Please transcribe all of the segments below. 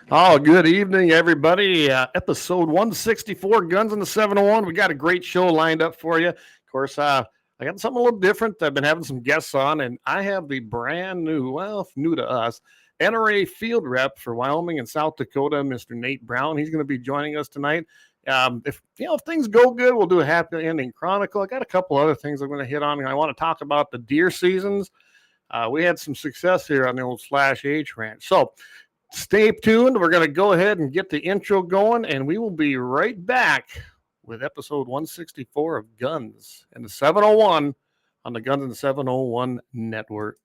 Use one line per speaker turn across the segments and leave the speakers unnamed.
Oh, good evening, everybody. Episode 164, Guns in the 701. We got a great show lined up for you. Of course, I got something a little different. I've been having some guests on, and I have the brand new, well, new to us, NRA field rep for Wyoming and South Dakota, Mr. Nate Brown. He's going to be joining us tonight. If things go good, we'll do a happy ending chronicle. I got a couple other things I'm going to hit on, and I want to talk about the deer seasons. We had some success here on the old Slash H Ranch. So, stay tuned. We're going to go ahead and get the intro going, and we will be right back with episode 164 of Guns in the 701 on the Guns in the 701 network.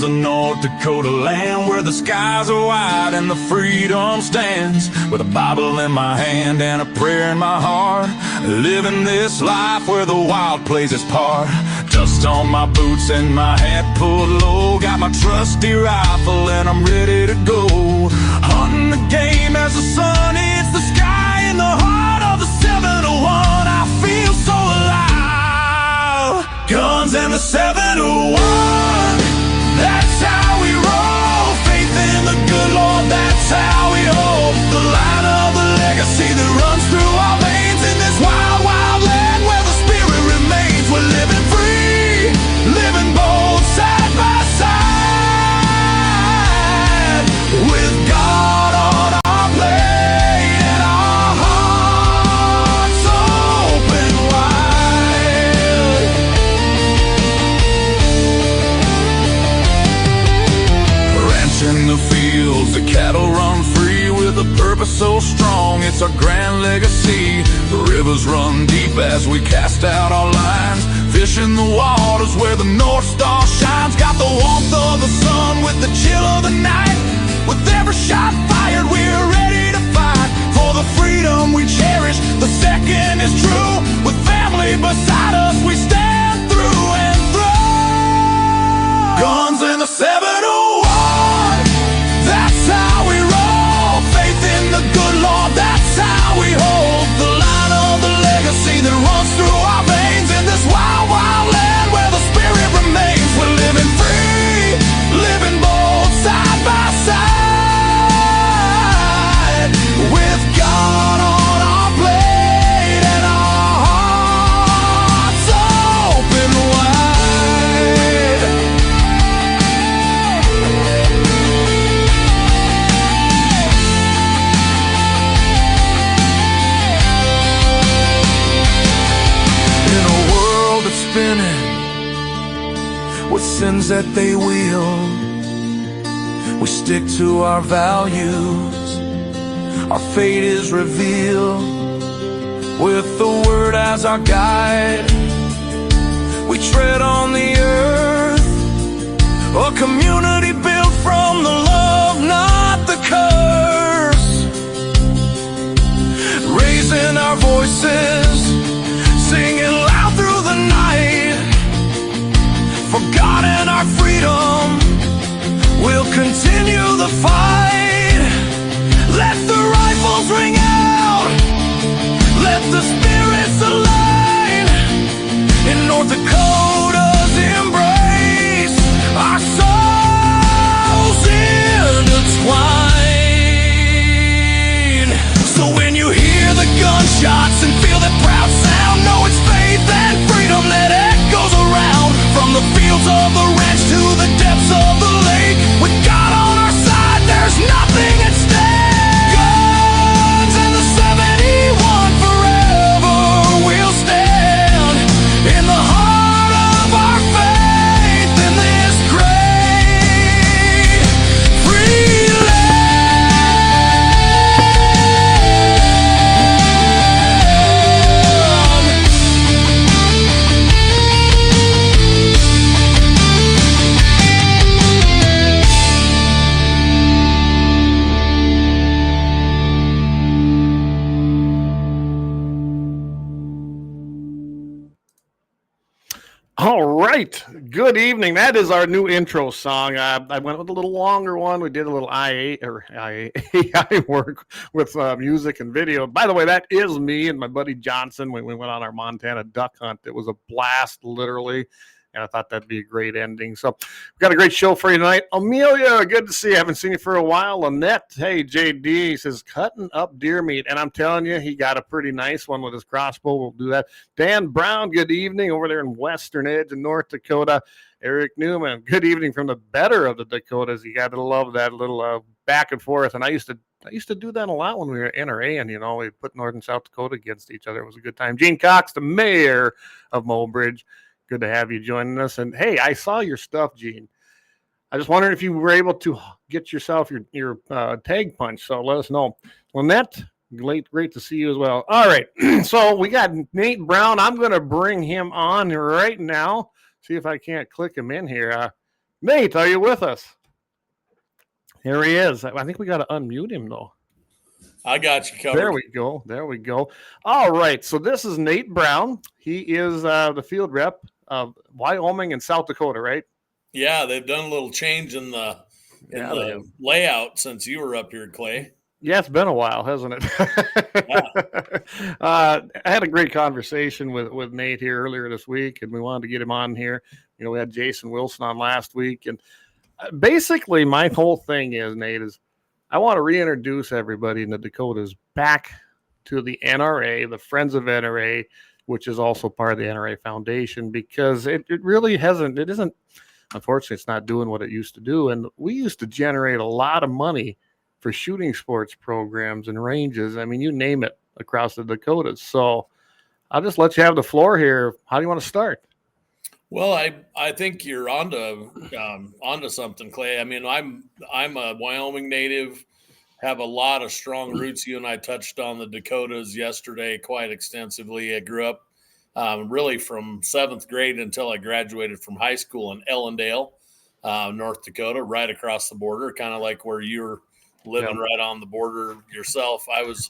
North Dakota land where the skies are wide and the freedom stands, with a Bible in my hand and a prayer in my heart, living this life where the wild plays its part. Dust on my boots and my hat pulled low, got my trusty rifle and I'm ready to go. Hunting the game as the sun hits the sky in the heart of the 701. I feel so alive. Guns in the 701. That's how we roll, faith in the good Lord, that's how we hold the line of the legacy that runs through our veins in this wild, wild land where the spirit remains. We're living free, living bold, side by side, with God on our plate and our hearts open wide. In the fields, the cattle run free with a purpose so strong, it's our grand legacy. The rivers run deep as we cast out our lines, fishing the waters where the North Star shines. Got the warmth of the sun with the chill of the night, with every shot fired we're ready to fight for the freedom we cherish. The second is true, with family beside us we stand through and through. Guns in the 701. That's how we roll, faith in the good Lord, that's how we hold the line of the legacy that runs through our veins in this wild, wild land where the spirit remains. We're living free, living bold, side by side, with God on our plate and our hearts open wide. Spinning with sins that they wield, we stick to our values, our fate is revealed, with the word as our guide. We tread on the earth, a community built from the love, not the curse, raising our voices, singing loud through the night, for God and our freedom, we'll continue the fight. Let the rifles ring out, let the spirits align, in North Dakota's embrace, our souls intertwine. So when you hear the gunshots and feel that proud sound, know it's faith and freedom that echoes around, from the fields of the ranch to the depths of the lake. With God on our side, there's nothing at stake. Guns in the 71 forever.
All right. Good evening. That is our new intro song. I went with a little longer one. We did a little AI work with music and video. By the way, that is me and my buddy Johnson when we went on our Montana duck hunt. It was a blast, literally. And I thought that'd be a great ending. So we've got a great show for you tonight. Amelia, good to see you. Haven't seen you for a while. Lynette, hey, JD says cutting up deer meat. And I'm telling you, he got a pretty nice one with his crossbow. We'll do that. Dan Brown, good evening over there in Western Edge in North Dakota. Eric Newman, good evening from the better of the Dakotas. You got to love that little back and forth. And I used to do that a lot when we were NRA, and we put North and South Dakota against each other. It was a good time. Gene Cox, the mayor of Mobridge. Good to have you joining us. And hey, I saw your stuff, Gene. I just wondered if you were able to get yourself your tag punch. So let us know. Lynette, great to see you as well. All right. So we got Nate Brown. I'm going to bring him on right now. See if I can't click him in here. Nate, are you with us? Here he is. I think we got to unmute him though.
I got you covered.
There we go. All right. So this is Nate Brown. He is the field rep of Wyoming and South Dakota, right?
Yeah, they've done a little change in the layout since you were up here, Clay.
Yeah, it's been a while, hasn't it? Yeah. I had a great conversation with Nate here earlier this week, and we wanted to get him on here. We had Jason Wilson on last week, and basically my whole thing is, Nate, is I want to reintroduce everybody in the Dakotas back to the NRA, the Friends of NRA, which is also part of the NRA Foundation, because it really isn't, unfortunately, it's not doing what it used to do. And we used to generate a lot of money for shooting sports programs and ranges. I mean, you name it across the Dakotas. So I'll just let you have the floor here. How do you want to start?
Well, I think you're onto something, Clay. I mean, I'm a Wyoming native, have a lot of strong roots. You and I touched on the Dakotas yesterday quite extensively. I grew up really from 7th grade until I graduated from high school in Ellendale, North Dakota, right across the border, kind of like where you're living right on the border yourself. I was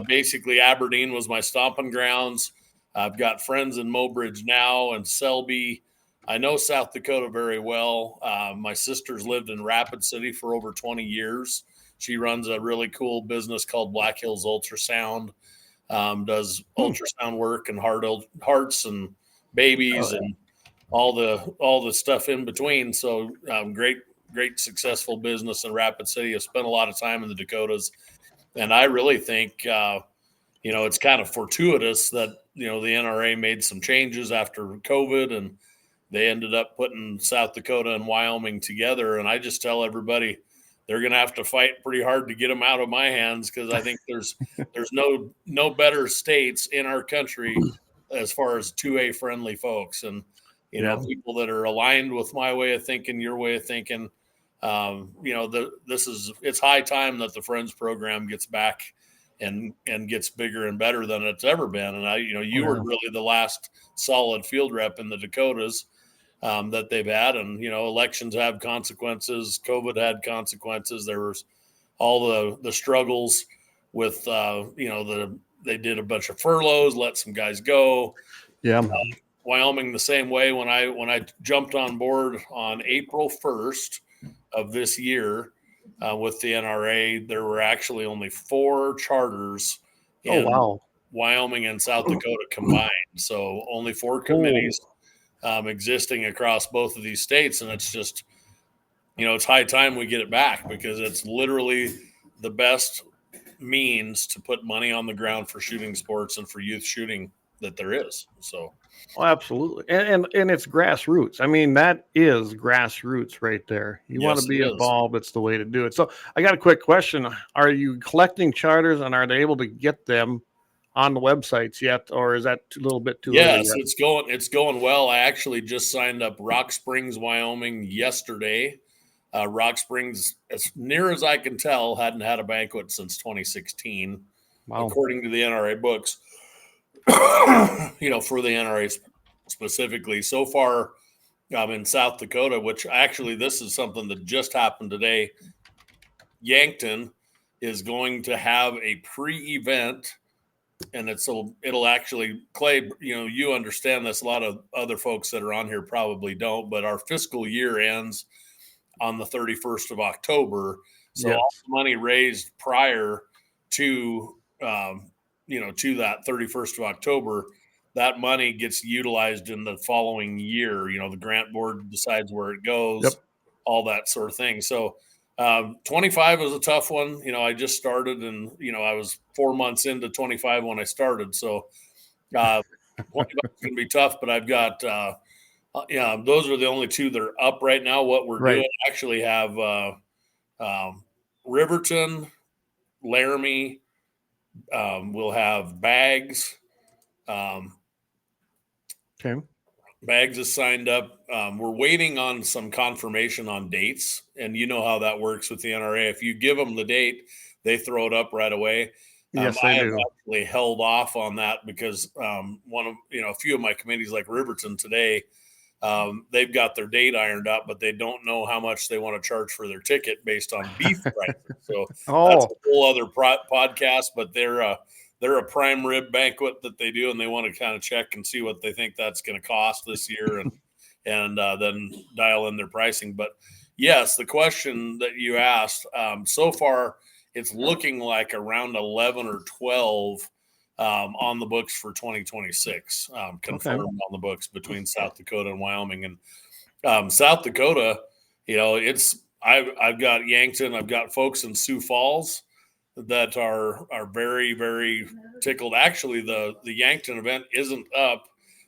basically Aberdeen was my stomping grounds. I've got friends in Mobridge now and Selby. I know South Dakota very well. My sister's lived in Rapid City for over 20 years. She runs a really cool business called Black Hills Ultrasound, does ultrasound work and hearts and babies and all the stuff in between. So great successful business in Rapid City. I've spent a lot of time in the Dakotas, and I really think it's kind of fortuitous that the NRA made some changes after COVID, and they ended up putting South Dakota and Wyoming together. And I just tell everybody they're going to have to fight pretty hard to get them out of my hands, because I think there's no better states in our country as far as 2A friendly folks, and people that are aligned with my way of thinking, your way of thinking. It's high time that the Friends program gets back and gets bigger and better than it's ever been. And you were really the last solid field rep in the Dakotas that they've had. And, elections have consequences. COVID had consequences. There was all the struggles with, they did a bunch of furloughs, let some guys go.
Yeah.
Wyoming the same way. When I jumped on board on April 1st of this year with the NRA, there were actually only 4 charters in Wyoming and South Dakota combined. So only 4 committees existing across both of these states. And it's just, it's high time we get it back, because it's literally the best means to put money on the ground for shooting sports and for youth shooting that there is. So.
Oh, absolutely. And it's grassroots. I mean, that is grassroots right there. You want to be involved. It's the way to do it. So I got a quick question. Are you collecting charters, and are they able to get them on the websites yet? Or is that a little bit too early?
Yes, it's going well. I actually just signed up Rock Springs, Wyoming yesterday. Rock Springs, as near as I can tell, hadn't had a banquet since 2016, according to the NRA books. For the NRA specifically. So far, in South Dakota, which actually this is something that just happened today, Yankton is going to have a pre-event it'll actually, Clay, you understand this. A lot of other folks that are on here probably don't, but our fiscal year ends on the 31st of October. So
Yes.
all the money raised prior to, to that 31st of October, that money gets utilized in the following year. The grant board decides where it goes,
Yep.
all that sort of thing. So 25 was a tough one. I just started, and I was 4 months into 25 when I started. So 25 is going to be tough, but I've got those are the only two that are up right now. What we're doing, actually have Riverton, Laramie, we'll have Bags.
Okay.
Bags is signed up. We're waiting on some confirmation on dates, and you know how that works with the NRA. If you give them the date, they throw it up right away.
Yes,
I
they
have
do.
actually held off on that because a few of my committees, like Riverton today, they've got their date ironed up, but they don't know how much they want to charge for their ticket based on beef prices. So that's a whole other podcast, but they're a prime rib banquet that they do, and they want to kind of check and see what they think that's going to cost this year, and then dial in their pricing. But yes, the question that you asked, so far it's looking like around 11 or 12 on the books for 2026, confirmed on the books between South Dakota and Wyoming. And South Dakota, I've got Yankton, I've got folks in Sioux Falls that are very, very tickled. Actually, the Yankton event isn't up.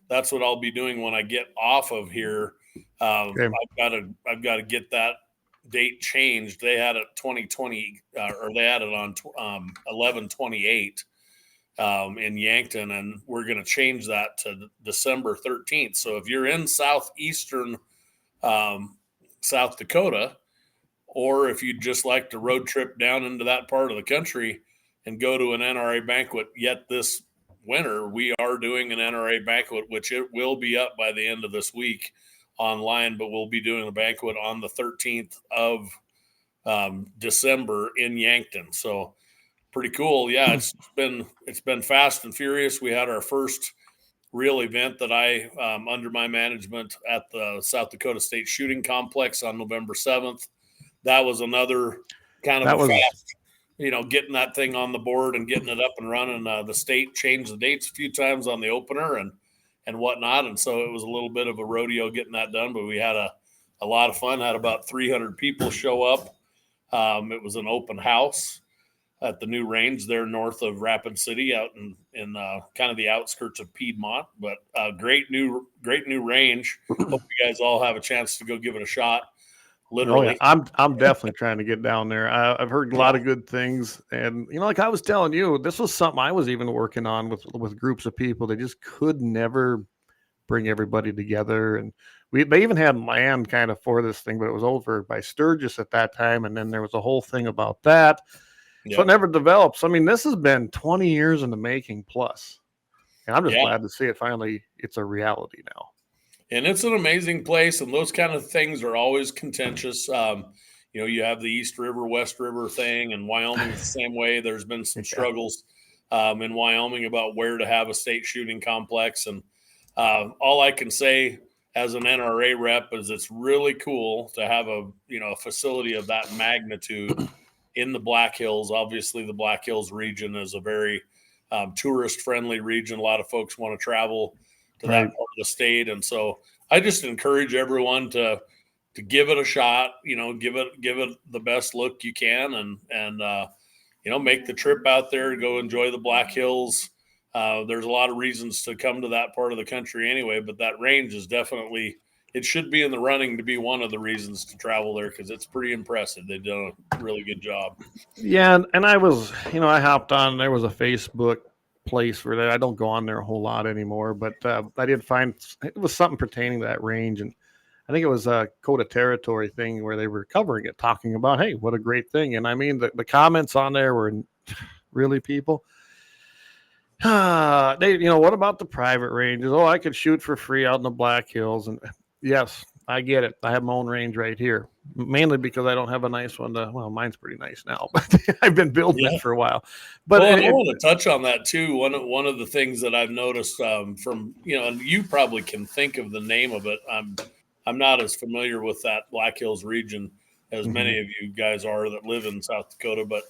That's what I'll be doing when I get off of here. I've got to get that date changed. They had it 2020, or they had it on 11/28 in Yankton, and we're going to change that to December 13th. So if you're in southeastern South Dakota, or if you'd just like to road trip down into that part of the country and go to an NRA banquet yet this winter, we are doing an NRA banquet, which it will be up by the end of this week online, but we'll be doing a banquet on the 13th of December in Yankton. So pretty cool. Yeah, it's been fast and furious. We had our first real event that I under my management at the South Dakota State Shooting Complex on November 7th. That was another kind of fast, getting that thing on the board and getting it up and running. The state changed the dates a few times on the opener and whatnot, and so it was a little bit of a rodeo getting that done. But we had a lot of fun. Had about 300 people show up. It was an open house at the new range there north of Rapid City, out in kind of the outskirts of Piedmont. But great new range. Hope you guys all have a chance to go give it a shot. Literally.
Oh, yeah. I'm definitely trying to get down there. I've heard a lot of good things, and like I was telling you, this was something I was even working on with groups of people. They just could never bring everybody together, and they even had land kind of for this thing, but it was over by Sturgis at that time, and then there was a whole thing about that. Yep. So it never develops. I mean, this has been 20 years in the making plus, and I'm just glad to see it finally. It's a reality now.
And it's an amazing place, and those kind of things are always contentious. You have the East River, West River thing, and Wyoming's the same way. There's been some struggles in Wyoming about where to have a state shooting complex. And all I can say as an NRA rep is it's really cool to have a facility of that magnitude in the Black Hills. Obviously, the Black Hills region is a very tourist-friendly region. A lot of folks want to travel to that part of the state. And so I just encourage everyone to give it a shot, give it the best look you can, and make the trip out there, go enjoy the Black Hills. There's a lot of reasons to come to that part of the country anyway, but that range is definitely, it should be in the running to be one of the reasons to travel there, because it's pretty impressive. They've done a really good job.
Yeah. And I was, I hopped on, there was a Facebook place for that. I don't go on there a whole lot anymore, but I did find it was something pertaining to that range, and I think it was a Code of Territory thing where they were covering it, talking about, hey, what a great thing. And I mean, the comments on there were really people. What about the private ranges? Oh, I could shoot for free out in the Black Hills. And yes, I get it. I have my own range right here, mainly because I don't have a nice one. Well, mine's pretty nice now, but I've been building it for a while. But
well, and I want to touch on that too. One of the things that I've noticed from and you probably can think of the name of it. I'm not as familiar with that Black Hills region as many of you guys are that live in South Dakota, but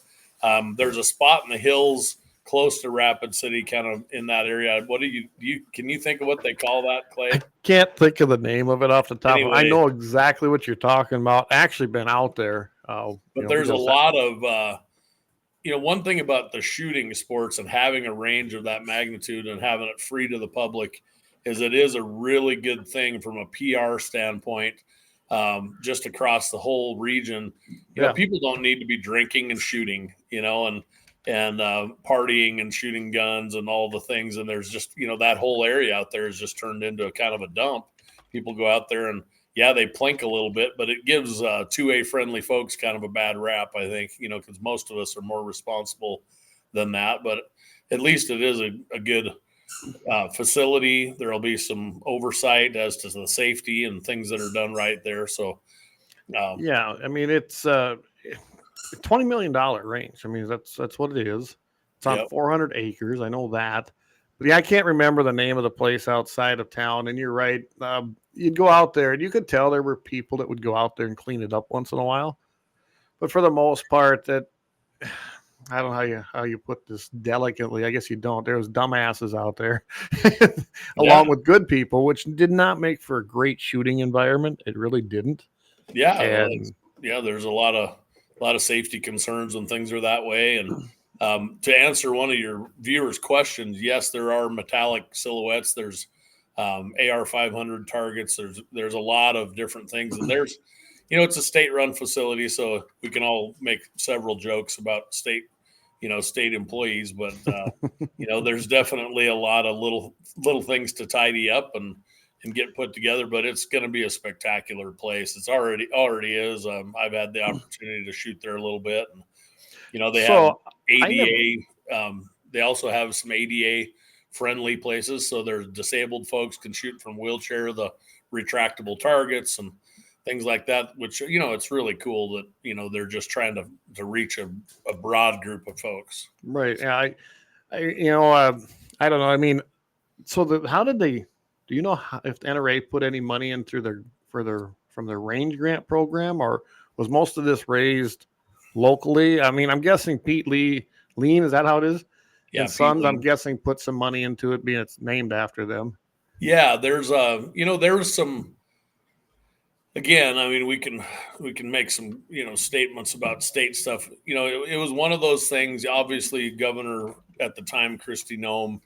there's a spot in the hills close to Rapid City, kind of in that area. What can you think of what they call that, Clay?
I can't think of the name of it off the top.
Anyway,
I know exactly what you're talking about. Actually, been out there.
But there's a lot of one thing about the shooting sports and having a range of that magnitude and having it free to the public is it is a really good thing from a PR standpoint. Just across the whole region, people don't need to be drinking and shooting, and partying and shooting guns and all the things. And there's just, that whole area out there is just turned into a kind of a dump. People go out there and they plink a little bit, but it gives 2A friendly folks kind of a bad rap, I think, because most of us are more responsible than that. But at least it is a good facility. There'll be some oversight as to the safety and things that are done right there. So,
I mean, it's $20 million range. I mean, that's what it is. It's on 400 acres. I know that, but I can't remember the name of the place outside of town. And you're right. You'd go out there and you could tell there were people that would go out there and clean it up once in a while. But for the most part, that I don't know how you put this delicately. I guess you don't. There was dumbasses out there along with good people, which did not make for a great shooting environment. It really didn't.
Yeah. And, there's a lot of safety concerns when things are that way. And to answer one of your viewers' questions, yes, there are metallic silhouettes. There's AR-500 targets. There's a lot of different things. And there's, it's a state-run facility, so we can all make several jokes about state employees, but there's definitely a lot of little things to tidy up and get put together. But it's going to be a spectacular place. It's already is. I've had the opportunity to shoot there a little bit, and they have ADA. They also have some ADA friendly places, so there's disabled folks can shoot from wheelchair, the retractable targets and things like that, which, it's really cool that, they're just trying to reach a broad group of folks.
Right. Yeah. I don't know. I mean, so how did they, do you know if the NRA put any money in from their range grant program, or was most of this raised locally? I mean, I'm guessing Pete Lean, is that how it is?
Yeah.
And Sons, I'm guessing, put some money into it, being it's named after them.
Yeah. There's there's some, again, I mean, we can make some, statements about state stuff. It was one of those things. Obviously, Governor at the time, Kristi Noem,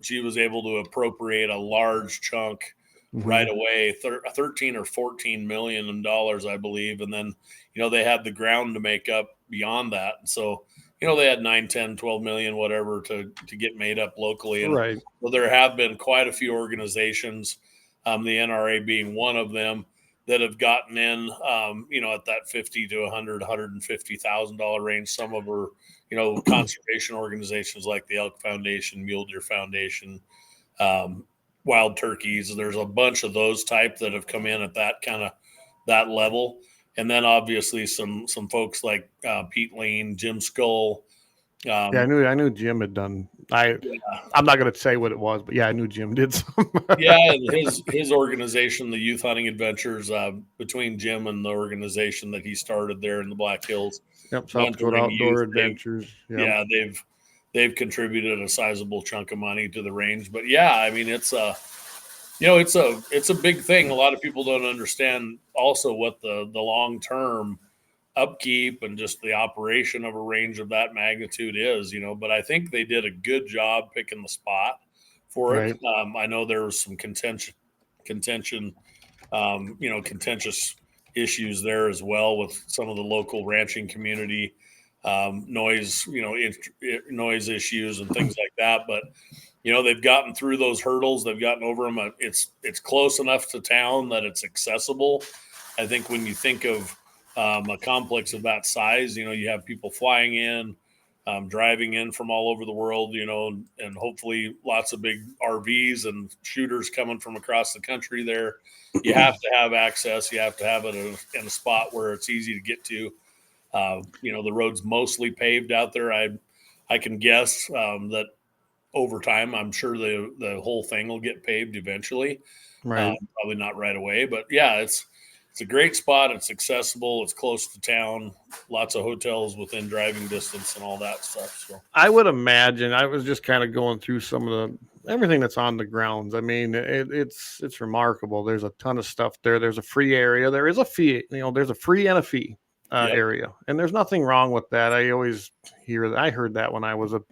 she was able to appropriate a large chunk right away, 13 or 14 million dollars, I believe. And then, they had the ground to make up beyond that. And so, they had 9, 10, 12 million, whatever, to get made up locally. And
right.
So there have been quite a few organizations, the NRA being one of them, that have gotten in, at that $50,000 to $150,000 range. Some of them are, conservation organizations like the Elk Foundation, Mule Deer Foundation, Wild Turkeys. There's a bunch of those type that have come in at that level. And then obviously some folks like Pete Lean, Jim Skull.
I knew Jim had done. I'm not going to say what it was, but I knew Jim did some.
And his organization, the Youth Hunting Adventures, between Jim and the organization that he started there in the Black Hills.
Yep, South Dakota Outdoor Adventures.
Yep. Yeah, they've contributed a sizable chunk of money to the range. But I mean, it's a big thing. A lot of people don't understand also what the long-term upkeep and just the operation of a range of that magnitude is, but I think they did a good job picking the spot for it. I know there was some contention, contentious issues there as well with some of the local ranching community, noise issues and things like that. But, they've gotten through those hurdles. They've gotten over them. It's close enough to town that it's accessible. I think when you think of a complex of that size, you have people flying in, driving in from all over the world, and hopefully lots of big RVs and shooters coming from across the country there. You have to have access. You have to have it in a spot where it's easy to get to. The road's mostly paved out there. I can guess that over time, I'm sure the whole thing will get paved eventually.
Right.
Probably not right away, but yeah, it's a great spot. It's accessible. It's close to town. Lots of hotels within driving distance and all that stuff. So
I would imagine. I was just kind of going through some of everything that's on the grounds. I mean, it's remarkable. There's a ton of stuff there. There's a free area. There is a fee. There's a free and a fee
Yep.
area, and there's nothing wrong with that. I always hear that. I heard that when I was a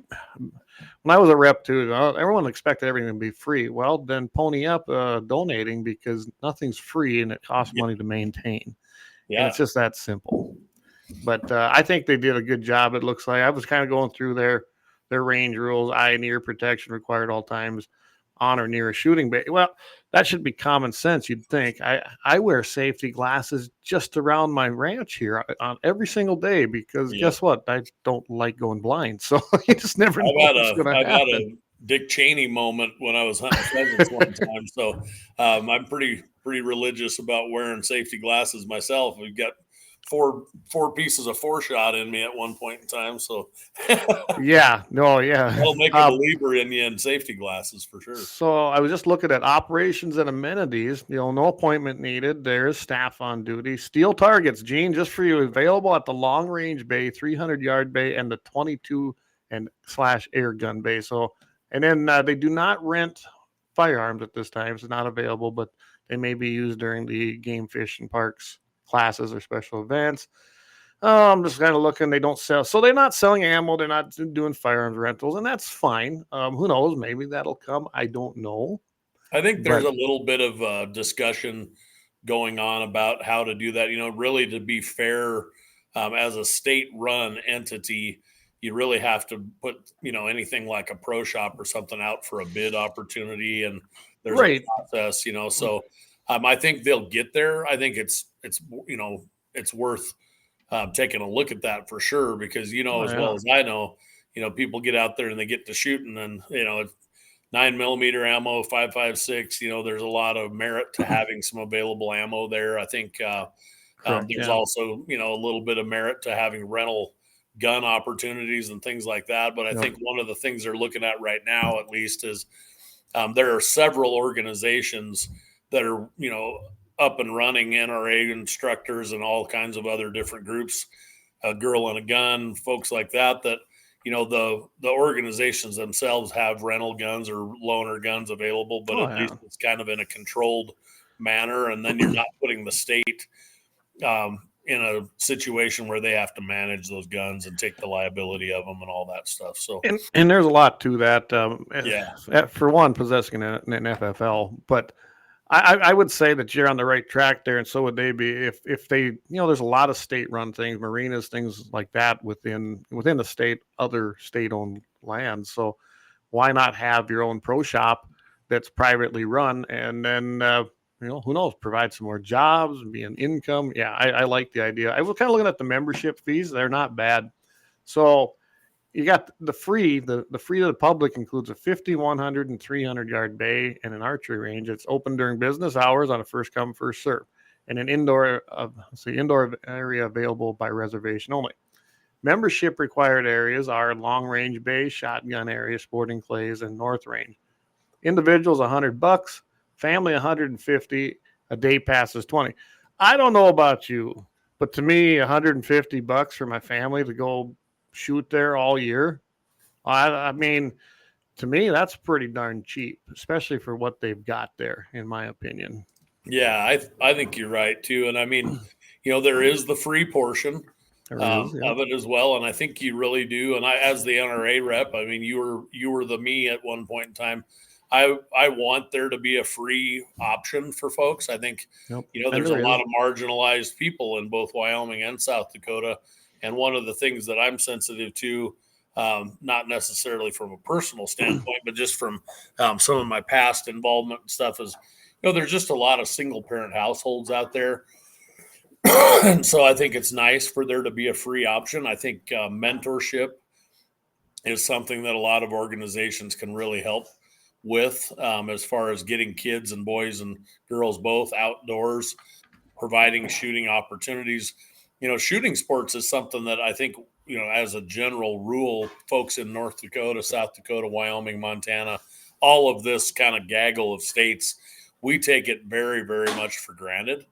rep too. Everyone expected everything to be free. Well, then pony up donating, because nothing's free and it costs money to maintain. And
yeah,
it's just that simple. But I think they did a good job. It looks like I was kind of going through their range rules. Eye and ear protection required all times on or near a shooting bay. Well, that should be common sense, you'd think. I wear safety glasses just around my ranch here on every single day, because guess what? I don't like going blind. So you just never know what's going to happen.
I've had a Dick Cheney moment when I was hunting pheasants one time. So I'm pretty religious about wearing safety glasses myself. We've got four pieces of 4-shot in me at one point in time. So
yeah,
I'll make a believer in you in safety glasses for sure.
So I was just looking at operations and amenities. No appointment needed. There's staff on duty. Steel targets, Gene, just for you, available at the long range bay, 300-yard bay, and the 22 and / air gun bay. So, and then they do not rent firearms at this time. It's not available, but they may be used during the game, fish, and parks classes or special events. I'm just kind of looking. They don't sell, so they're not selling ammo. They're not doing firearms rentals, and that's fine. Who knows? Maybe that'll come. I don't know.
I think there's a little bit of discussion going on about how to do that. Really, to be fair, as a state-run entity, you really have to put anything like a pro shop or something out for a bid opportunity, and there's a process. So I think they'll get there. I think it's worth taking a look at that for sure, because as well as I know, people get out there and they get to shooting, and 9mm ammo, 5.56. There's a lot of merit to having some available ammo there. I think there's also a little bit of merit to having rental gun opportunities and things like that. But I think one of the things they're looking at right now, at least, is there are several organizations that are up and running, NRA instructors and all kinds of other different groups, Girl and a Gun, folks like that, the organizations themselves have rental guns or loaner guns available, but at least it's kind of in a controlled manner. And then you're not putting the state in a situation where they have to manage those guns and take the liability of them and all that stuff. So,
and there's a lot to that. For one, possessing an FFL, but I would say that you're on the right track there, and so would they be if they, there's a lot of state-run things, marinas, things like that within the state, other state-owned lands. So why not have your own pro shop that's privately run, and then who knows, provide some more jobs and be an income. Yeah, I like the idea. I was kind of looking at the membership fees; they're not bad. So you got the free to the public includes a 50, 100, and 300-yard bay and an archery range. It's open during business hours on a first come, first serve, and an indoor area available by reservation only. Membership required areas are long range bay, shotgun area, sporting clays, and north range. Individuals $100, family $150, a day pass is $20. I don't know about you, but to me, $150 for my family to go shoot there all year. I mean, to me, that's pretty darn cheap, especially for what they've got there, in my opinion.
Yeah, I think you're right too. And I mean, there is the free portion of it as well. And I think you really do. And I, as the NRA rep, I mean, you were the me at one point in time. I want there to be a free option for folks. I think, there's a lot of marginalized people in both Wyoming and South Dakota. And one of the things that I'm sensitive to, not necessarily from a personal standpoint, but just from some of my past involvement and stuff, is, there's just a lot of single parent households out there. And so I think it's nice for there to be a free option. I think mentorship is something that a lot of organizations can really help with, as far as getting kids and boys and girls both outdoors, providing shooting opportunities. Shooting sports is something that I think, as a general rule, folks in North Dakota, South Dakota, Wyoming, Montana, all of this kind of gaggle of states, we take it very, very much for granted.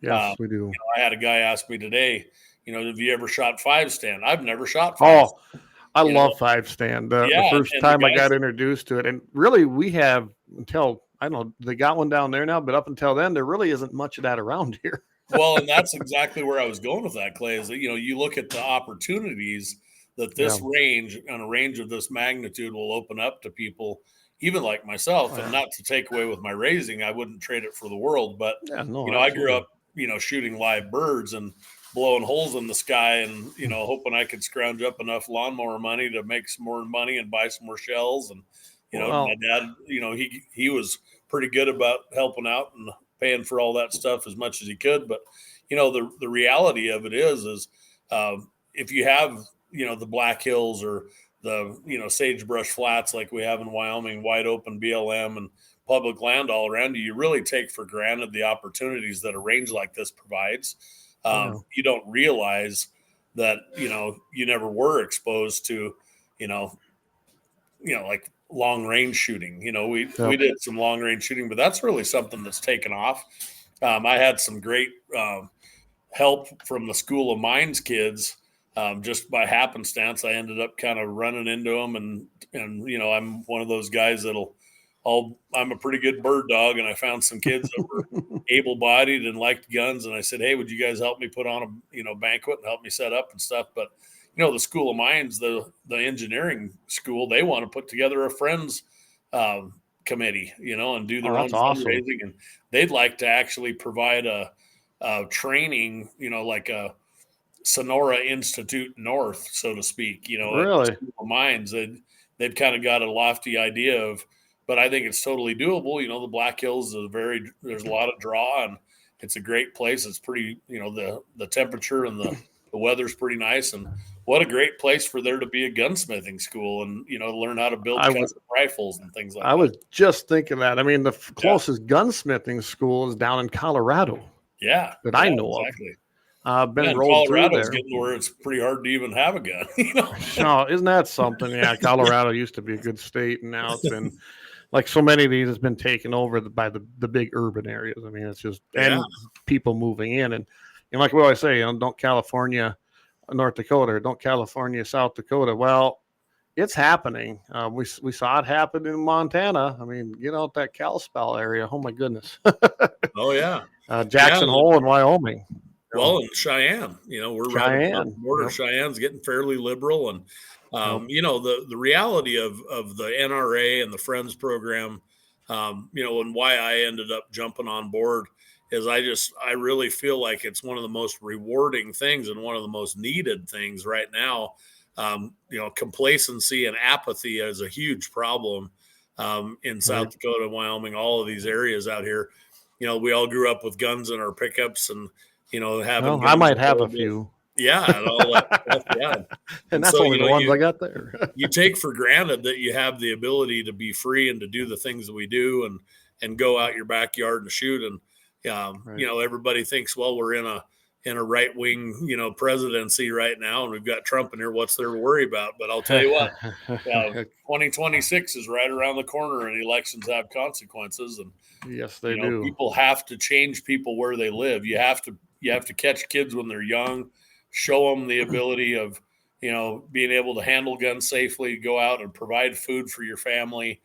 Yes, we do.
I had a guy ask me today, have you ever shot 5-stand? I've never shot 5.
Oh, I love 5-stand. The
Yeah,
first
and the
time I got
guys,
introduced to it, and really we have until, I don't know, they got one down there now, but up until then, there really isn't much of that around here.
well, and that's exactly where I was going with that, Clay, is that, you look at the opportunities that
Yeah.
this range, on a range of this magnitude, will open up to people, even like myself. And not to take away with my raising, I wouldn't trade it for the world. But,
Yeah, no,
I grew
absolutely.
up, shooting live birds and blowing holes in the sky and, hoping I could scrounge up enough lawnmower money to make some more money and buy some more shells. And,
Well,
my dad, he was pretty good about helping out and paying for all that stuff as much as he could. But, the reality of it is if you have, the Black Hills or the, sagebrush flats like we have in Wyoming, wide open BLM and public land all around you, you really take for granted the opportunities that a range like this provides. You don't realize that, you never were exposed to, like long range shooting. We did some long range shooting, but that's really something that's taken off. I had some great help from the School of Mines kids. Just by happenstance, I ended up kind of running into them, and I'm one of those guys I'm a pretty good bird dog, and I found some kids that were able-bodied and liked guns, and I said, "Hey, would you guys help me put on a banquet and help me set up and stuff?" But the School of Mines, the engineering school, they want to put together a friends committee, and do their own
that's awesome.
fundraising, and they'd like to actually provide a training, like a Sonora Institute North, so to speak.
Really?
At School of Mines, they've kind of got a lofty idea of, but I think it's totally doable. The Black Hills is there's a lot of draw, and it's a great place. It's pretty, the temperature and the weather's pretty nice, and what a great place for there to be a gunsmithing school and, learn how to build custom rifles and things like that.
I was just thinking that. I mean, the closest gunsmithing school is down in Colorado.
Yeah.
That I know
exactly.
of. I've been
Colorado's
rolled through there.
getting where it's pretty hard to even have a gun.
No, isn't that something? Yeah, Colorado used to be a good state, and now it's been, like so many of these, has been taken over by the big urban areas. I mean, it's just and people moving in, and like we always say, don't California, North Dakota, or don't California, South Dakota. Well, it's happening. We saw it happen in Montana. I mean, that Kalispell area. Oh my goodness.
Oh yeah.
Jackson Hole in Wyoming.
Well, and Cheyenne, we're right across the border. Cheyenne's getting fairly liberal, and the reality of the NRA and the Friends program, and why I ended up jumping on board is I really feel like it's one of the most rewarding things and one of the most needed things right now. Complacency and apathy is a huge problem in South Dakota, Wyoming, all of these areas out here. We all grew up with guns in our pickups and, having.
I might have a few.
Yeah, and all that stuff, yeah.
And that's so, only the ones I got there.
You take for granted that you have the ability to be free and to do the things that we do and go out your backyard and shoot. And everybody thinks, well, we're in a right wing, presidency right now, and we've got Trump in here. What's there to worry about? But I'll tell you what, 2026 is right around the corner, and elections have consequences. And
yes, they do.
People have to change people where they live. You have to catch kids when they're young, show them the ability of, being able to handle guns safely, go out and provide food for your family,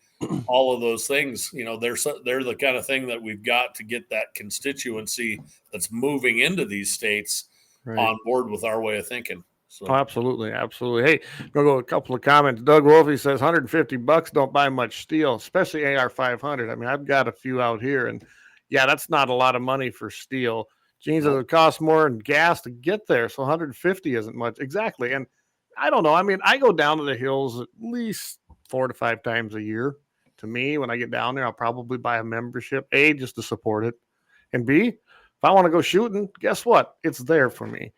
all of those things. They're the kind of thing that we've got to get that constituency that's moving into these states on board with our way of thinking. So.
Oh, absolutely. Hey, we'll go a couple of comments. Doug Wolfie says $150 don't buy much steel, especially AR-500. I mean, I've got a few out here, and yeah, that's not a lot of money for steel. Gene says it costs more in gas to get there, so 150 isn't much. Exactly. And I don't know. I mean, I go down to the hills at least 4 to 5 times a year. To me, when I get down there, I'll probably buy a membership, A, just to support it, and B, if I want to go shooting, guess what? It's there for me.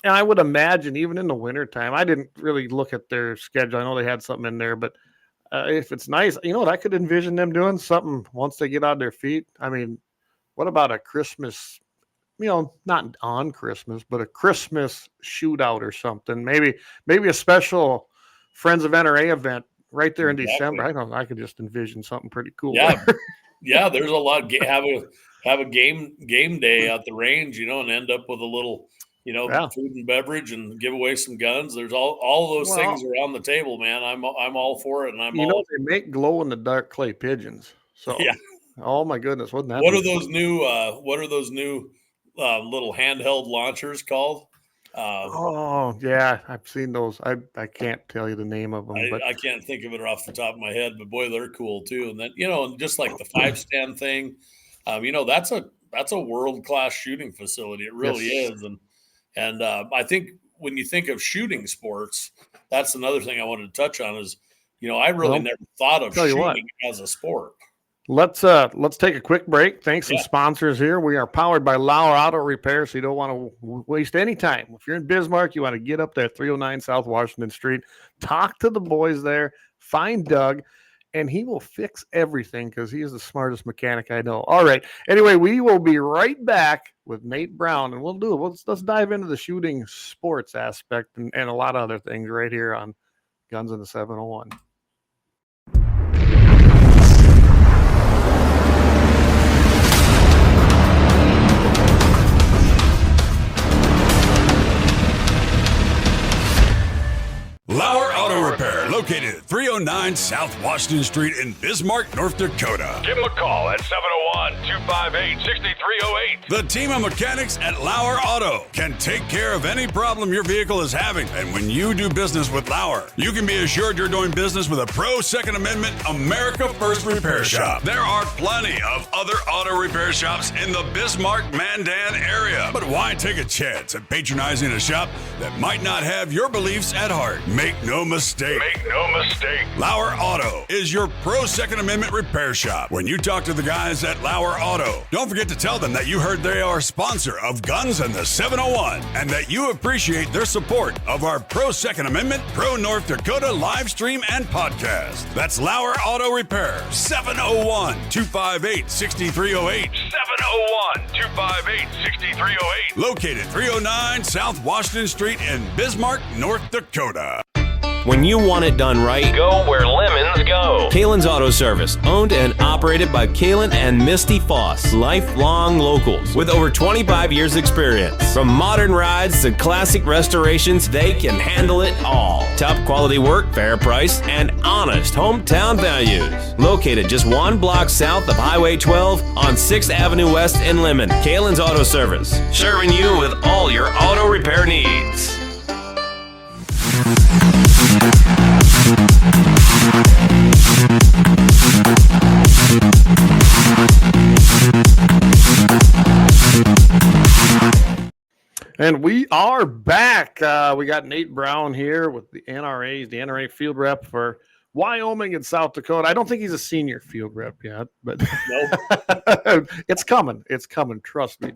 And I would imagine even in the wintertime, I didn't really look at their schedule. I know they had something in there, but if it's nice, what I could envision them doing something once they get on their feet. I mean, what about a Christmas, not on Christmas, but a Christmas shootout or something? Maybe a special Friends of NRA event right there in December. I don't know. I could just envision something pretty cool.
Yeah. Yeah. There's a lot. Have a game day at the range, and end up with a little, food and beverage and give away some guns. There's all those things are on the table, man. I'm all for it. And
they make glow in the dark clay pigeons. So
yeah.
Oh my goodness. Wouldn't that
What are those new little handheld launchers called?
Oh yeah, I've seen those. I can't tell you the name of them, but
I can't think of it off the top of my head, but boy, they're cool too. And then, and just like the 5-stand thing, that's a world-class shooting facility. It really is. And I think when you think of shooting sports, that's another thing I wanted to touch on is, I really never thought of shooting as a sport.
Let's take a quick break. Thanks some sponsors here. We are powered by Lauer Auto Repair, so you don't want to waste any time. If you're in Bismarck, you want to get up there, 309 South Washington Street. Talk to the boys there. Find Doug, and he will fix everything because he is the smartest mechanic I know. All right. Anyway, we will be right back with Nate Brown, and we'll do it. Let's dive into the shooting sports aspect and a lot of other things right here on Guns in the 701.
Lauer Auto Repair, located at 309 South Washington Street in Bismarck, North Dakota.
Give them a call at 701-258-6308.
The team of mechanics at Lauer Auto can take care of any problem your vehicle is having. And when you do business with Lauer, you can be assured you're doing business with a pro Second Amendment America First repair shop. There are plenty of other auto repair shops in the Bismarck-Mandan area. But why take a chance at patronizing a shop that might not have your beliefs at heart? Make no mistake. Lauer Auto is your pro Second Amendment repair shop. When you talk to the guys at Lauer Auto, don't forget to tell them that you heard they are a sponsor of Guns and the 701 and that you appreciate their support of our pro Second Amendment, pro North Dakota live stream and podcast. That's Lauer Auto Repair, 701-258-6308.
701-258-6308.
Located 309 South Washington Street in Bismarck, North Dakota.
When you want it done right,
Go where lemons go.
Kalen's Auto Service, owned and operated by Kalen and Misty Foss, lifelong locals with over 25 years experience. From modern rides to classic restorations, they can handle it all. Top quality work, fair price, and honest hometown values. Located just one block south of Highway 12 on 6th Avenue West in Lemon. Kalen's Auto Service, serving you with all your auto repair needs.
And we are back. We got Nate Brown here with the NRAs, the NRA field rep for Wyoming and South Dakota. I don't think he's a senior field rep yet, but nope. It's coming. It's coming. Trust me.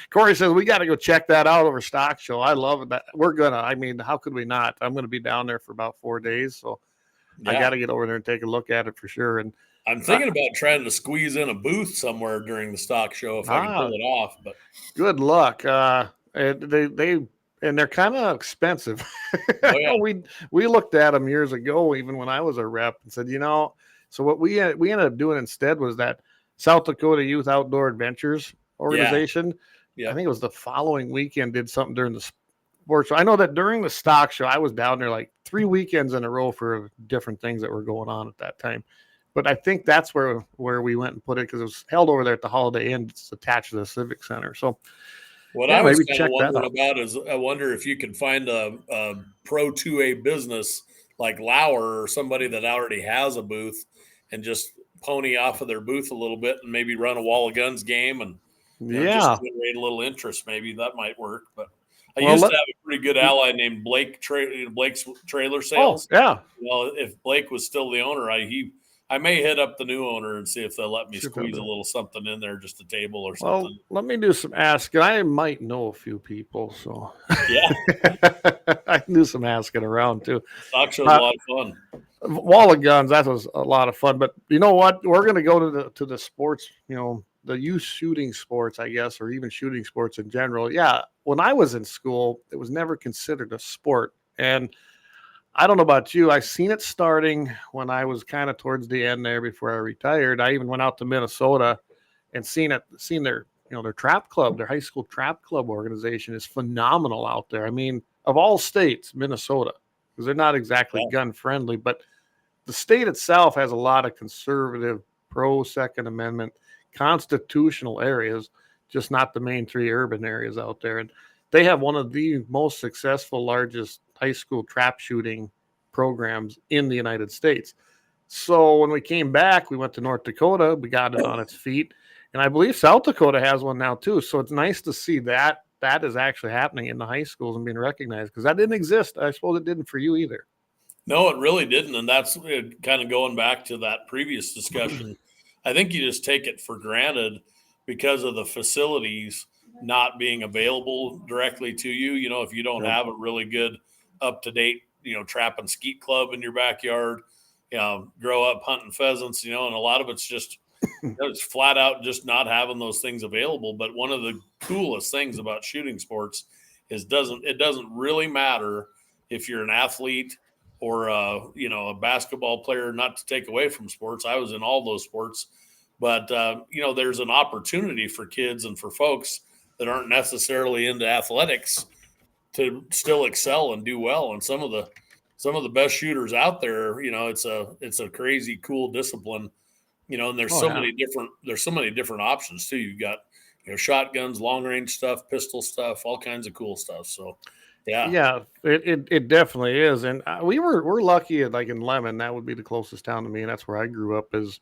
Corey says we got to go check that out over Stock Show. I love it. We're going to. I mean, how could we not? I'm going to be down there for about 4 days, so I got to get over there and take a look at it for sure. And
I'm thinking about trying to squeeze in a booth somewhere during the Stock Show if I can pull it off. But
good luck. They're kind of expensive.
Oh, yeah.
we looked at them years ago, even when I was a rep, and said, so what we ended up doing instead was that South Dakota Youth Outdoor Adventures organization.
Yeah.
I think it was the following weekend did something during the sports show. I know that during the Stock Show, I was down there like 3 weekends in a row for different things that were going on at that time. But I think that's where we went and put it because it was held over there at the Holiday Inn. It's attached to the Civic Center. So
what I was kind of wondering about is I wonder if you can find a Pro 2A business like Lauer or somebody that already has a booth and just pony off of their booth a little bit and maybe run a Wall of Guns game and just generate a little interest. Maybe that might work. But I used to have a pretty good ally named Blake, Blake's Trailer Sales.
Oh, yeah.
Well, if Blake was still the owner, I I may hit up the new owner and see if they'll let me
Shoot
squeeze
that
a
out.
little something in there, just a table or
Well,
something.
let me do some asking. I might know a few people, so
Yeah,
I can do some asking around too.
stock show's a
Uh,
lot of fun.
Wall of Guns, that was a lot of fun. But you know what? We're going to go to the sports, the youth shooting sports, I guess, or even shooting sports in general. Yeah, when I was in school, it was never considered a sport. And I don't know about you. I seen it starting when I was kind of towards the end there before I retired. I even went out to Minnesota and seen their their trap club, their high school trap club organization is phenomenal out there. I mean, of all states, Minnesota, because they're not exactly
Yeah.
gun friendly, but the state itself has a lot of conservative, pro Second Amendment, constitutional areas, just not the main three urban areas out there. And they have one of the most successful, largest high school trap shooting programs in the United States. So when we came back, we went to North Dakota, we got it on its feet. And I believe South Dakota has one now too. So it's nice to see that is actually happening in the high schools and being recognized, because that didn't exist. I suppose it didn't for you either.
No, it really didn't. And that's kind of going back to that previous discussion. I think you just take it for granted because of the facilities not being available directly to you. You know, if you don't have a really good, up to date, trap and skeet club in your backyard, grow up hunting pheasants, and a lot of it's just, it's flat out just not having those things available. But one of the coolest things about shooting sports is it doesn't really matter if you're an athlete or a basketball player. Not to take away from sports, I was in all those sports, but there's an opportunity for kids and for folks that aren't necessarily into athletics to still excel and do well. And some of the best shooters out there, it's a crazy cool discipline, and there's so many different options too. You've got shotguns, long range stuff, pistol stuff, all kinds of cool stuff. So
Yeah, it definitely is. And we're lucky, like in Lemon, that would be the closest town to me, and that's where I grew up. Is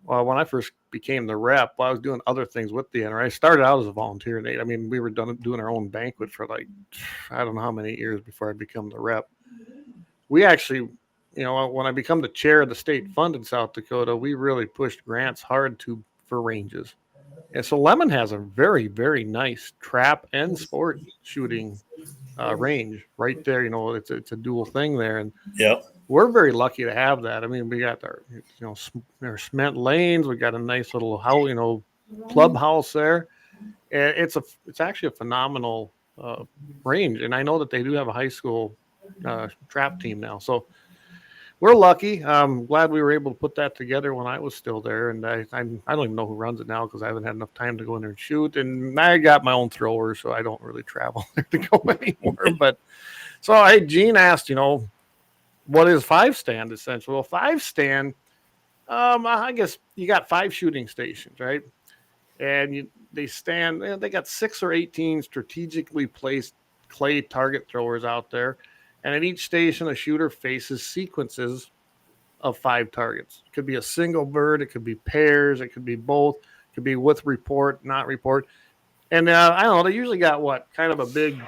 when I first became the rep, I was doing other things with the NRA. I started out as a volunteer, Nate. I mean, we were doing our own banquet for like, I don't know how many years before I became the rep. We actually, when I become the chair of the state fund in South Dakota, we really pushed grants hard for ranges. And so Lemon has a very, very nice trap and sport shooting range right there. It's a dual thing there. And
yeah,
we're very lucky to have that. I mean, we got our cement lanes. We got a nice little house, clubhouse there. And it's actually a phenomenal range. And I know that they do have a high school trap team now. So we're lucky. I'm glad we were able to put that together when I was still there. And I don't even know who runs it now, because I haven't had enough time to go in there and shoot. And I got my own thrower, so I don't really travel there to go anymore. But so, hey, Gene asked, what is five stand essentially? Well, five stand, I guess you got 5 shooting stations, right? And they got 6 or 18 strategically placed clay target throwers out there. And at each station, a shooter faces sequences of 5 targets. It could be a single bird. It could be pairs. It could be both. It could be with report, not report. And I don't know, they usually got kind of a big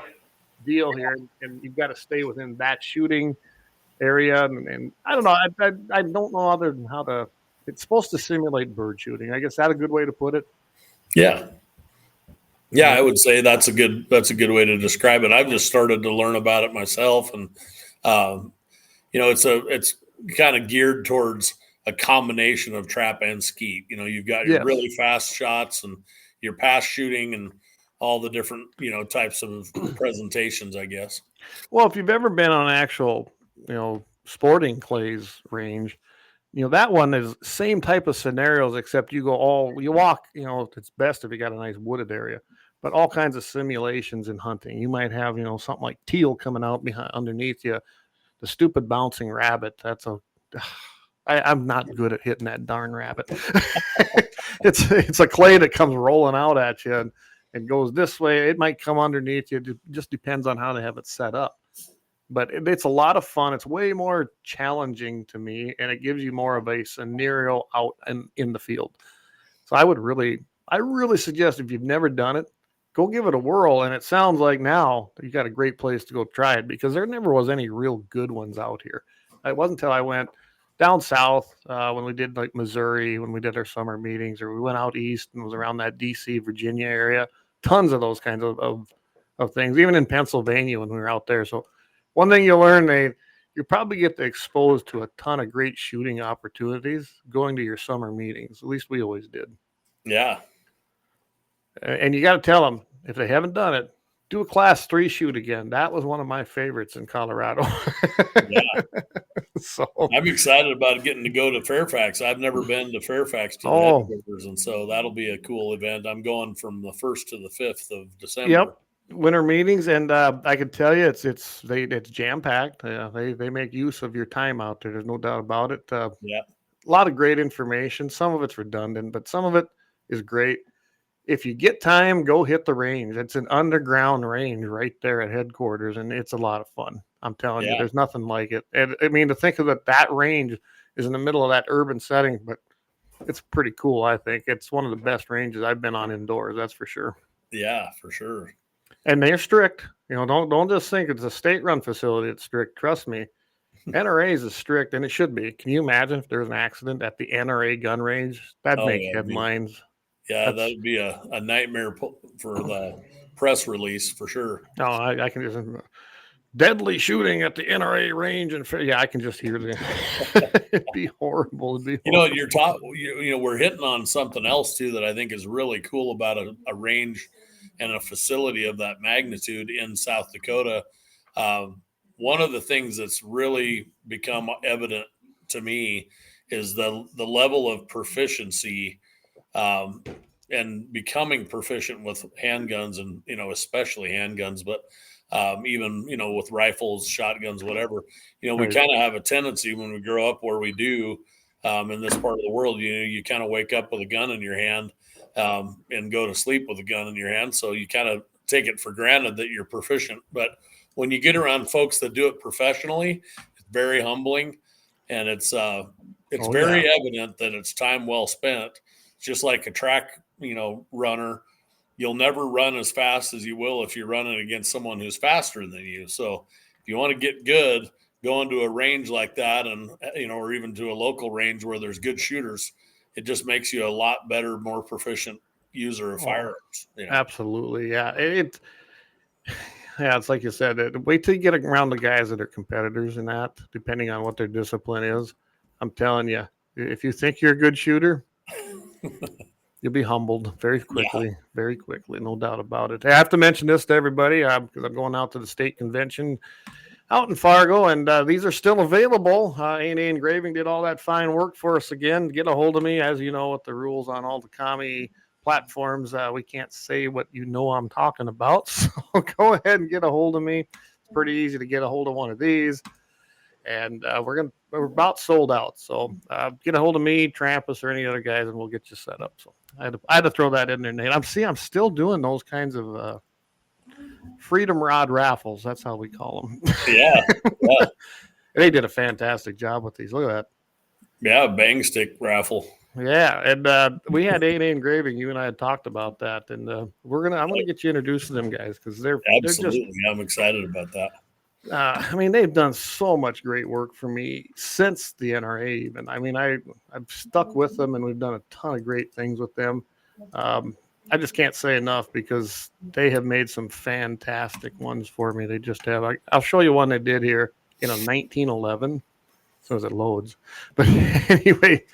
deal here. And you've got to stay within that shooting area. And I don't know. I don't know other than it's supposed to simulate bird shooting. I guess that's a good way to put it.
yeah. Yeah, I would say that's a good way to describe it. I've just started to learn about it myself, and it's kind of geared towards a combination of trap and skeet. You've got your really fast shots and your pass shooting and all the different types of presentations, I guess.
Well, if you've ever been on an actual sporting clays range, that one is same type of scenarios, except you walk, it's best if you got a nice wooded area, but all kinds of simulations in hunting. You might have, something like teal coming out underneath you, the stupid bouncing rabbit. I'm not good at hitting that darn rabbit. It's a clay that comes rolling out at you and goes this way. It might come underneath you. It just depends on how they have it set up. But it's a lot of fun. It's way more challenging to me, and it gives you more of a scenario out in the field. So I really suggest, if you've never done it, go give it a whirl. And it sounds like now you got a great place to go try it, because there never was any real good ones out here. It wasn't until I went down south, when we did like Missouri, when we did our summer meetings, or we went out east and was around that DC, Virginia area, tons of those kinds of things, even in Pennsylvania when we were out there. So one thing you learn, you probably get exposed to a ton of great shooting opportunities going to your summer meetings. At least we always did.
Yeah.
And you got to tell them, if they haven't done it, do a class 3 shoot again. That was one of my favorites in Colorado.
Yeah.
So
I'm excited about getting to go to Fairfax. I've never been to Fairfax to the headquarters, and so that'll be a cool event. I'm going from the 1st to the 5th of December.
Yep. Winter meetings, and I can tell you it's jam packed. They make use of your time out there. There's no doubt about it.
Yeah.
A lot of great information. Some of it's redundant, but some of it is great. If you get time, go hit the range. It's an underground range right there at headquarters, and it's a lot of fun. I'm telling you, there's nothing like it. And I mean, to think of that range is in the middle of that urban setting, but it's pretty cool. I think it's one of the best ranges I've been on indoors. That's for sure.
Yeah, for sure.
And they're strict. Don't just think it's a state-run facility. It's strict. Trust me. NRA's is strict, and it should be. Can you imagine if there's an accident at the NRA gun range? That'd make headlines.
That would be a nightmare for the press release for sure.
No, I can just deadly shooting at the NRA range, and I can just hear the. It'd be horrible. It'd be horrible.
We're hitting on something else too that I think is really cool about a range and a facility of that magnitude in South Dakota. One of the things that's really become evident to me is the level of proficiency. And becoming proficient with handguns and, especially handguns, but even, with rifles, shotguns, whatever, we kind of have a tendency when we grow up where we do in this part of the world, you kind of wake up with a gun in your hand and go to sleep with a gun in your hand. So you kind of take it for granted that you're proficient. But when you get around folks that do it professionally, it's very humbling, and it's very evident that it's time well spent. Just like a track, runner, you'll never run as fast as you will if you're running against someone who's faster than you. So if you want to get good, go into a range like that, and or even to a local range where there's good shooters, it just makes you a lot better, more proficient user of firearms.
Absolutely, yeah. It's like you said. Wait till you get around the guys that are competitors in that, depending on what their discipline is. I'm telling you, if you think you're a good shooter, you'll be humbled very quickly, no doubt about it. I have to mention this to everybody because I'm going out to the state convention out in Fargo, and these are still available. A&A Engraving did all that fine work for us again. Get a hold of me. As you know, with the rules on all the commie platforms, we can't say what I'm talking about. So go ahead and get a hold of me. It's pretty easy to get a hold of one of these. And we're about sold out. So get a hold of me, Trampus, or any other guys, and we'll get you set up. So I had to throw that in there, Nate. I'm still doing those kinds of Freedom Rod raffles. That's how we call them.
Yeah.
They did a fantastic job with these. Look at that.
Yeah, bang stick raffle.
Yeah, and we had A&A Engraving. You and I had talked about that, and I'm gonna get you introduced to them guys because they're
absolutely. I'm excited about that.
They've done so much great work for me since the NRA even. I've stuck with them, and we've done a ton of great things with them. I just can't say enough because they have made some fantastic ones for me. They just have. I'll show you one they did here in a 1911. So as it loads. But anyway,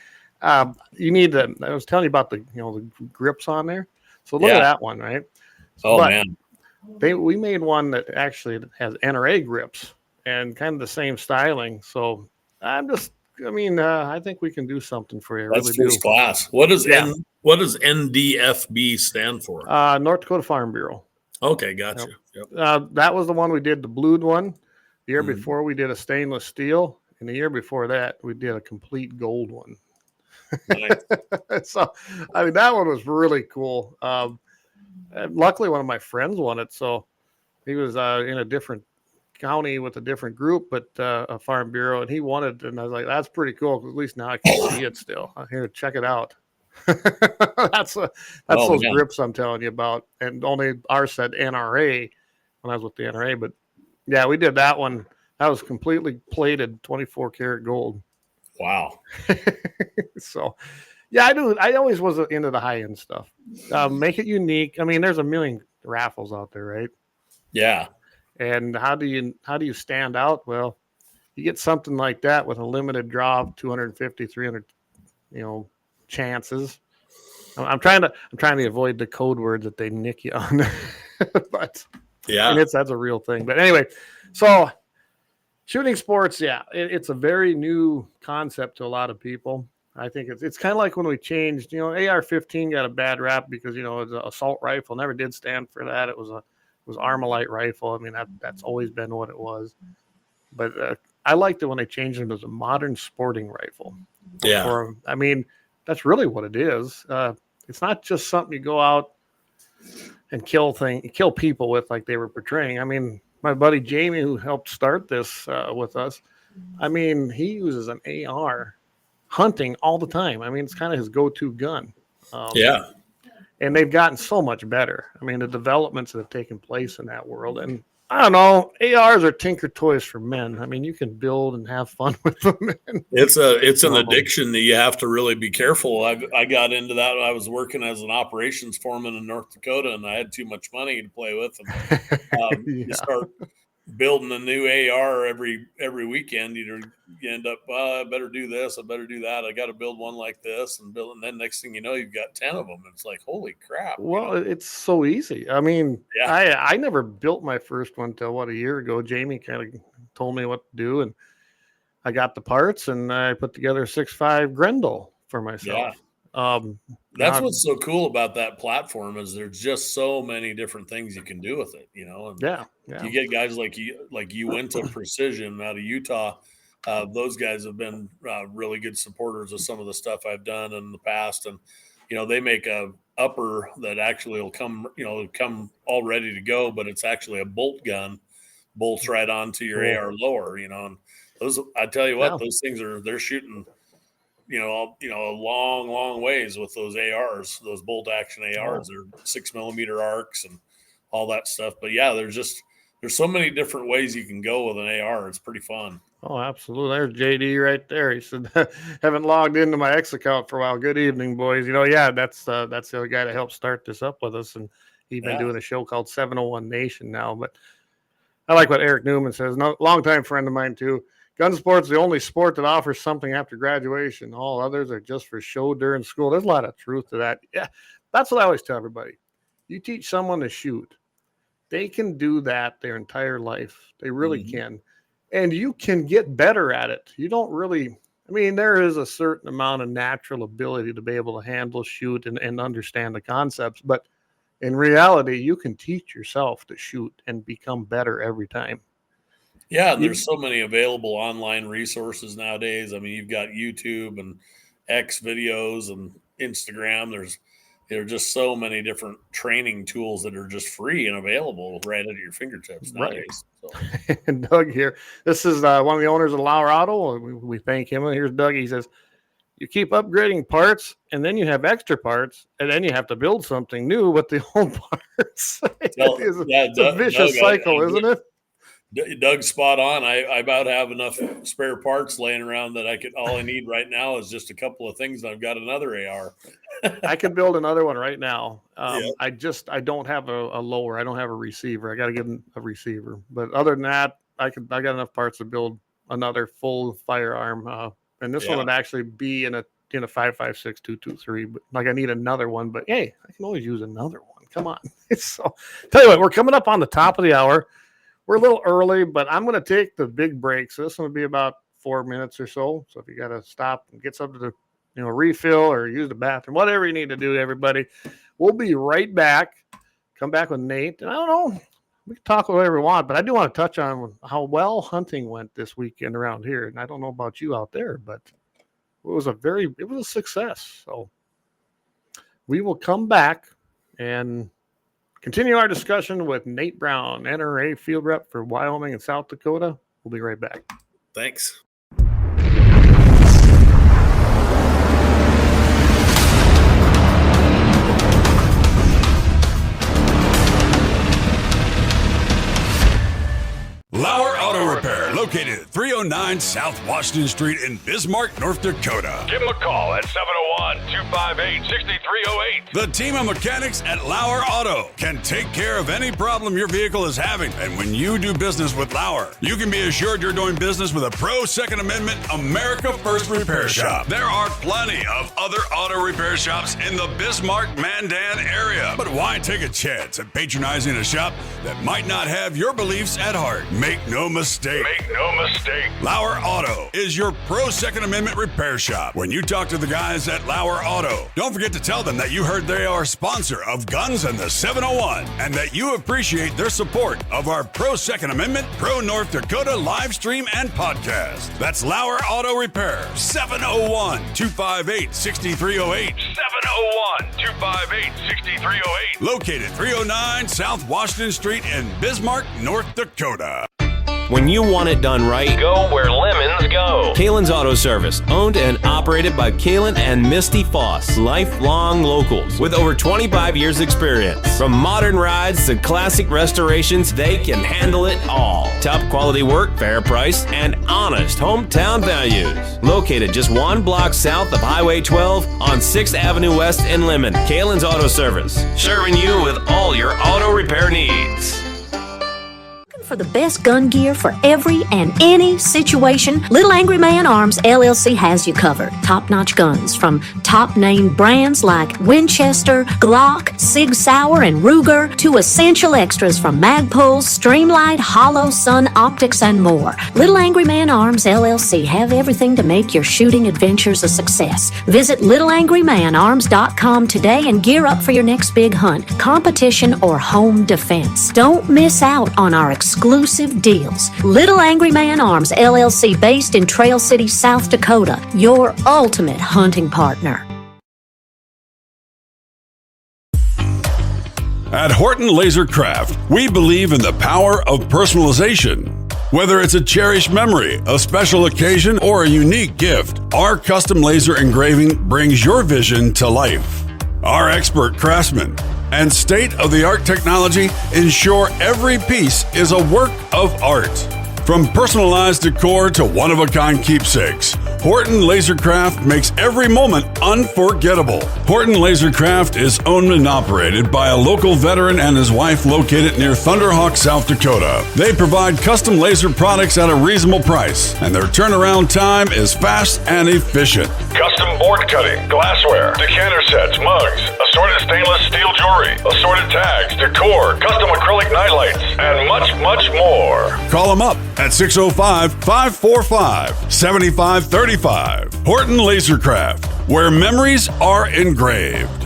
you need to. I was telling you about the grips on there. So look at that one, right?
Man.
We made one that actually has NRA grips and kind of the same styling. So I think we can do something for you.
That's really first class. What does NDFB stand for?
North Dakota Farm Bureau.
Okay, gotcha.
Yep. That was the one we did, the blued one. The year before we did a stainless steel, and the year before that we did a complete gold one.
Nice.
So that one was really cool. Luckily, one of my friends won it, so he was in a different county with a different group, but a farm bureau, and he won it. And I was like, "That's pretty cool, because at least now I can see it still." Here, check it out. That's those grips I'm telling you about, and only ours said NRA when I was with the NRA. But yeah, we did that one. That was completely plated, 24 karat gold.
Wow.
So, yeah, I do. I always was into the high end stuff. Make it unique. I mean, there's a million raffles out there, right?
Yeah.
And how do you stand out? Well, you get something like that with a limited draw of 250, 300, chances. I'm trying to avoid the code words that they nick you on, but
Yeah.
and that's a real thing. But anyway, so shooting sports, yeah, it's a very new concept to a lot of people. I think it's kind of like when we changed, AR-15 got a bad rap because it's an assault rifle, never did stand for that. It was Armalite rifle. I mean that's always been what it was. But I liked it when they changed it as a modern sporting rifle.
Yeah.
I mean, that's really what it is. It's not just something you go out and kill people with like they were portraying. I mean, my buddy Jamie, who helped start this with us, I mean, he uses an AR hunting all the time. I mean, it's kind of his go-to gun.
Yeah.
And they've gotten so much better. I mean, the developments that have taken place in that world. And I don't know, ARs are tinker toys for men. I mean, you can build and have fun with them.
It's an addiction that you have to really be careful. I got into that when I was working as an operations foreman in North Dakota, and I had too much money to play with. And you start building a new AR every weekend. You end up, I better do this, I better do that. I got to build one like this and then next thing you know, you've got 10 of them. It's like, holy crap.
Well, it's so easy. I mean,
Yeah.
I never built my first one till a year ago. Jamie kind of told me what to do, and I got the parts and I put together a 6.5 Grendel for myself.
That's what's so cool about that platform is there's just so many different things you can do with it, and you get guys like you went to Precision out of Utah. Those guys have been really good supporters of some of the stuff I've done in the past. And, they make a upper that actually will come all ready to go, but it's actually a bolt gun, bolts right onto your AR lower, and those, I tell you what, those things they're shooting, a long ways with those ARs, those bolt action ARs. They're 6mm arcs and all that stuff. But yeah, there's so many different ways you can go with an AR. It's pretty fun.
Oh, absolutely. There's JD right there. He said, haven't logged into my X account for a while. Good evening, boys. That's the other guy that helped start this up with us. And he's been doing a show called 701 Nation now. But I like what Eric Newman says. No, longtime friend of mine too. Gun sport's the only sport that offers something after graduation. All others are just for show during school. There's a lot of truth to that. Yeah, that's what I always tell everybody. You teach someone to shoot, they can do that their entire life. They really can. And you can get better at it. You don't really, there is a certain amount of natural ability to be able to handle, shoot, and understand the concepts. But in reality, you can teach yourself to shoot and become better every time.
Yeah, and there's so many available online resources nowadays. You've got YouTube and X videos and Instagram. There are just so many different training tools that are just free and available right at your fingertips nowadays.
Right. So. And Doug here, this is one of the owners of Lauer Auto. We thank him. And here's Doug. He says, you keep upgrading parts, and then you have extra parts, and then you have to build something new with the old parts. It's a vicious cycle, isn't it?
Doug's spot on. I about have enough spare parts laying around that all I need right now is just a couple of things. I've got another AR.
I could build another one right now. I don't have a lower. I don't have a receiver. I got to get a receiver. But other than that, I got enough parts to build another full firearm. And this one would actually be in a 5.56 223. But I need another one. But hey, I can always use another one. Come on. So tell you what, we're coming up on the top of the hour. We're a little early, but I'm going to take the big break. So this one will be about 4 minutes or so. So if you got to stop and get something to, refill or use the bathroom, whatever you need to do, everybody, we'll be right back. Come back with Nate. And I don't know, we can talk whatever we want, but I do want to touch on how well hunting went this weekend around here. And I don't know about you out there, but it was a success. So we will come back and continue our discussion with Nate Brown, NRA field rep for Wyoming and South Dakota. We'll be right back.
Thanks.
Lauer Auto Repair, Located at 309 South Washington Street in Bismarck, North Dakota.
Give them a call at 701-258-6308.
The team of mechanics at Lauer Auto can take care of any problem your vehicle is having. And when you do business with Lauer, you can be assured you're doing business with a pro Second Amendment America First repair shop. There are plenty of other auto repair shops in the Bismarck-Mandan area. But why take a chance at patronizing a shop that might not have your beliefs at heart? Make no mistake.
Make no mistake.
Lauer Auto is your pro Second Amendment repair shop. When you talk to the guys at Lauer Auto, don't forget to tell them that you heard they are a sponsor of Guns and the 701 and that you appreciate their support of our pro Second Amendment, pro North Dakota live stream and podcast. That's Lauer Auto Repair, 701-258-6308.
701-258-6308.
Located 309 South Washington Street in Bismarck, North Dakota.
When you want it done right,
Go where lemons go.
Kalen's Auto Service, owned and operated by Kalen and Misty Foss, lifelong locals with over 25 years experience. From modern rides to classic restorations, they can handle it all. Top quality work, fair price, and honest hometown values. Located just 1 block south of Highway 12 on 6th Avenue West in Lemon, Kalen's Auto Service, serving you with all your auto repair needs.
For the best gun gear for every and any situation, Little Angry Man Arms LLC has you covered. Top-notch guns from top-name brands like Winchester, Glock, Sig Sauer, and Ruger to essential extras from Magpul, Streamlight, Hollow, Sun Optics, and more. Little Angry Man Arms LLC have everything to make your shooting adventures a success. Visit littleangrymanarms.com today and gear up for your next big hunt, competition, or home defense. Don't miss out on our exclusive deals. Little Angry Man Arms LLC, based in Trail City, South Dakota, your ultimate hunting partner.
At Horton Laser Craft, we believe in the power of personalization. Whether it's a cherished memory, a special occasion, or a unique gift, our custom laser engraving brings your vision to life. Our expert craftsmen and state-of-the-art technology ensure every piece is a work of art. From personalized decor to one-of-a-kind keepsakes, Horton Lasercraft makes every moment unforgettable. Horton Lasercraft is owned and operated by a local veteran and his wife located near Thunderhawk, South Dakota. They provide custom laser products at a reasonable price, and their turnaround time is fast and efficient.
Custom board cutting, glassware, decanter sets, mugs, assorted stainless steel jewelry, assorted tags, decor, custom acrylic nightlights, and much, much more.
Call them up at 605-545-7535. Horton Lasercraft, where memories are engraved.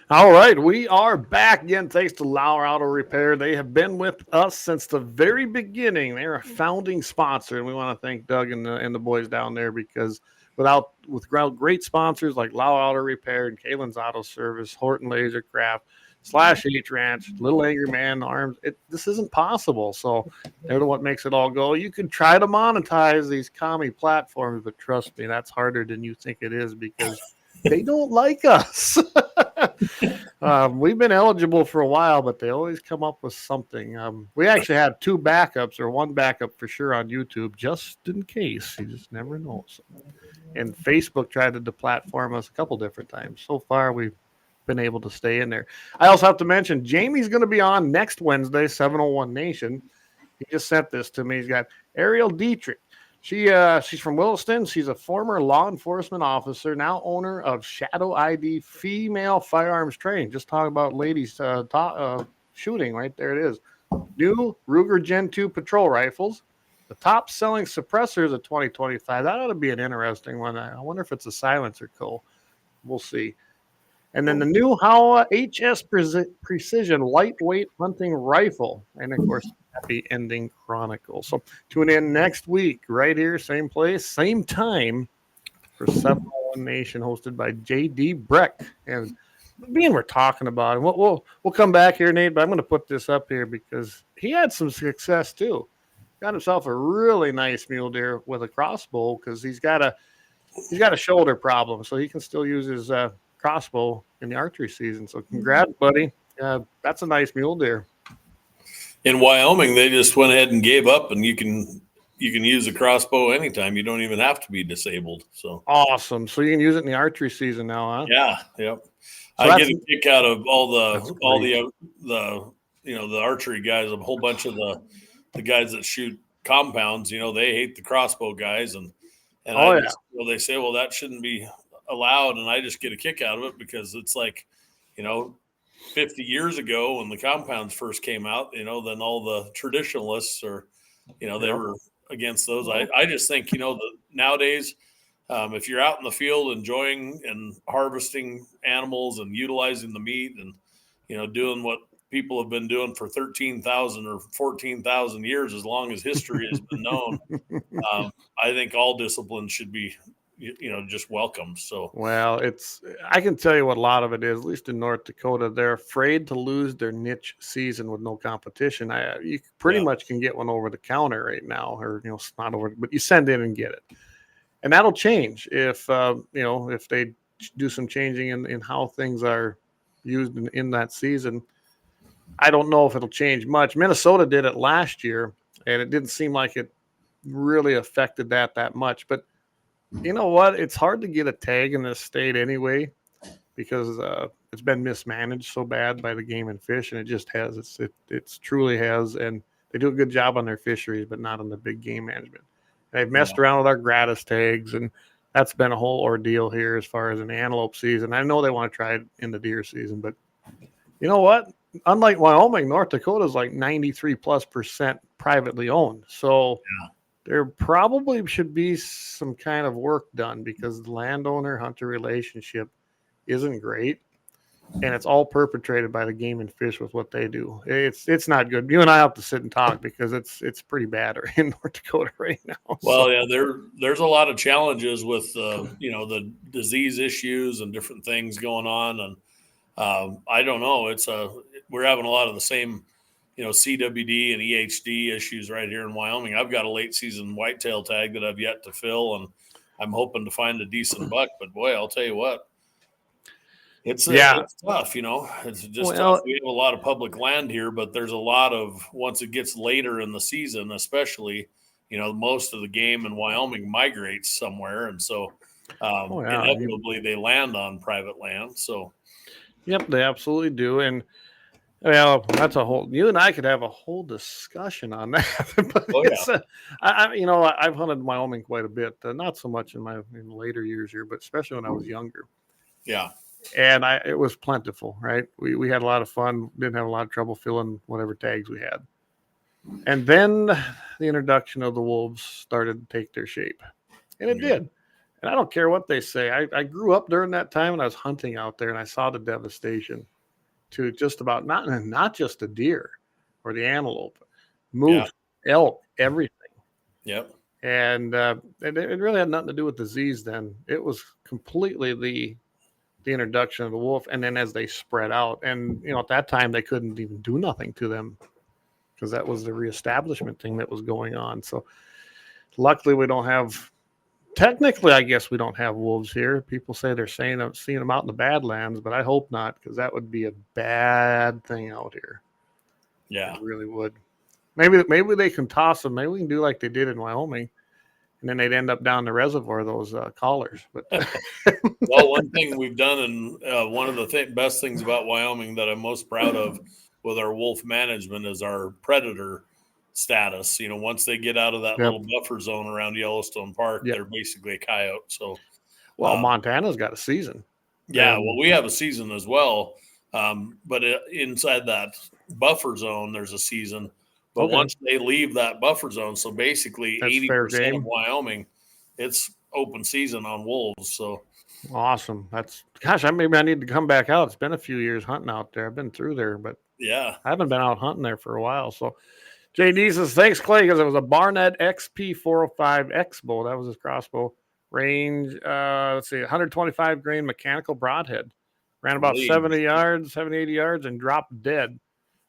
All right, we are back again thanks to Lauer Auto Repair. They have been with us since the very beginning. They're a founding sponsor, and we want to thank Doug and the boys down there, because without great sponsors like Lauer Auto Repair and Kalen's Auto Service, Horton Lasercraft, /H Ranch, Little Angry Man Arms, this isn't possible. So they're what makes it all go. You can try to monetize these commie platforms, but trust me, that's harder than you think it is, because they don't like us. We've been eligible for a while, but they always come up with something. We actually had 2 backups, or 1 backup for sure, on YouTube, just in case. You just never know. And Facebook tried to deplatform us a couple different times. So far, we've been able to stay in there. I also have to mention, Jamie's going to be on next Wednesday, 701 Nation. He just sent this to me. He's got Ariel Dietrich. She's from Williston. She's a former law enforcement officer, now owner of Shadow ID Female Firearms Training. Just talking about ladies shooting, right there it is. New Ruger Gen 2 patrol rifles. The top selling suppressors of 2025. That ought to be an interesting one. I wonder if it's a silencer co. We'll see. And then the new Howa HS Precision Lightweight Hunting Rifle. And, of course, Happy Ending Chronicle. So tune in next week right here, same place, same time for 701 Nation, hosted by J.D. Breck. And being we're talking about it, we'll come back here, Nate, but I'm going to put this up here because he had some success too. got himself a really nice mule deer with a crossbow because he's got a shoulder problem, so he can still use his crossbow in the archery season. So congrats, buddy. That's a nice mule deer.
In Wyoming, they just went ahead and gave up, and you can use a crossbow anytime. You don't even have to be disabled. So
awesome. So you can use it in the archery season now, huh?
Yeah. Yep.
So
I get a kick out of all the archery guys. A whole bunch of the guys that shoot compounds. They hate the crossbow guys, and they say, well, that shouldn't be allowed, and I just get a kick out of it because it's like, 50 years ago when the compounds first came out, then all the traditionalists they were against those. I just think, nowadays, if you're out in the field enjoying and harvesting animals and utilizing the meat and, doing what people have been doing for 13,000 or 14,000 years, as long as history has been known, I think all disciplines should be, just welcomed. So,
well, I can tell you what a lot of it is, at least in North Dakota, they're afraid to lose their niche season with no competition. You pretty much can get one over the counter right now, or, it's not over, but you send in and get it. And that'll change if they do some changing in how things are used in that season. I don't know if it'll change much. Minnesota did it last year, and it didn't seem like it really affected that much. But you know what? It's hard to get a tag in this state anyway because it's been mismanaged so bad by the Game and Fish, and it just has. It truly has, and they do a good job on their fisheries, but not on the big game management. They've messed around with our gratis tags, and that's been a whole ordeal here as far as an antelope season. I know they want to try it in the deer season, but you know what? Unlike Wyoming, North Dakota is like 93+% privately owned. So there probably should be some kind of work done because the landowner-hunter relationship isn't great. And it's all perpetrated by the Game and Fish with what they do. It's not good. You and I have to sit and talk because it's pretty bad in North Dakota right now.
Well, there's a lot of challenges with the disease issues and different things going on, and I don't know. We're having a lot of the same CWD and EHD issues right here in Wyoming. I've got a late season whitetail tag that I've yet to fill, and I'm hoping to find a decent buck. But boy, I'll tell you what. It's tough, It's just tough. We have a lot of public land here, but there's a lot of once it gets later in the season, especially, most of the game in Wyoming migrates somewhere, and so inevitably they land on private land. So,
yep, they absolutely do, and that's you and I could have a whole discussion on that. But I've hunted Wyoming quite a bit, not so much in later years here, but especially when I was younger.
Yeah.
And it was plentiful, right? We had a lot of fun, didn't have a lot of trouble filling whatever tags we had. And then the introduction of the wolves started to take their shape. And it did. And I don't care what they say. I grew up during that time when I was hunting out there, and I saw the devastation to just about not just the deer or the antelope, moose, elk, everything.
Yep.
And it really had nothing to do with disease then. It was completely the introduction of the wolf, and then as they spread out, and at that time they couldn't even do nothing to them because that was the reestablishment thing that was going on. So luckily we don't have, technically I guess we don't have wolves here. People say they're seeing them out in the Badlands, but I hope not, because that would be a bad thing out here.
Yeah,
it really would. Maybe they can toss them. Maybe we can do like they did in Wyoming, and then they'd end up down the reservoir, those collars. But
well, one thing we've done, and one of the best things about Wyoming that I'm most proud of with our wolf management is our predator status. Once they get out of that little buffer zone around Yellowstone Park, they're basically a coyote. So,
Montana's got a season.
Yeah, well, we have a season as well, but inside that buffer zone, there's a season. But once they leave that buffer zone, so basically 80% of Wyoming, it's open season on wolves. So
awesome. Maybe I need to come back out. It's been a few years hunting out there. I've been through there, but I haven't been out hunting there for a while. So JD says, thanks, Clay, because it was a Barnett XP 405 X bow. That was his crossbow. Range, 125 grain mechanical broadhead. Ran about 70, 80 yards and dropped dead.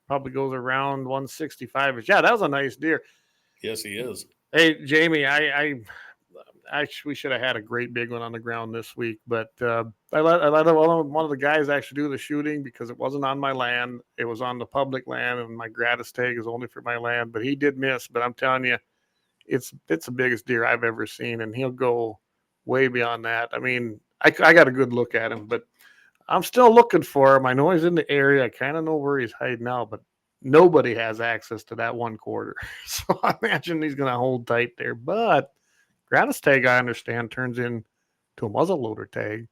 Probably goes around 165. Yeah, that was a nice deer.
Yes, he is.
Hey, Jamie, we should have had a great big one on the ground this week, but I let one of the guys actually do the shooting because it wasn't on my land. It was on the public land, and my gratis tag is only for my land. But he did miss. But I'm telling you, it's the biggest deer I've ever seen, and he'll go way beyond that. I mean, I got a good look at him, but I'm still looking for him. I know he's in the area. I kind of know where he's hiding out, but nobody has access to that 1/4. So I imagine he's going to hold tight there. But gratis tag, I understand, turns into a muzzleloader tag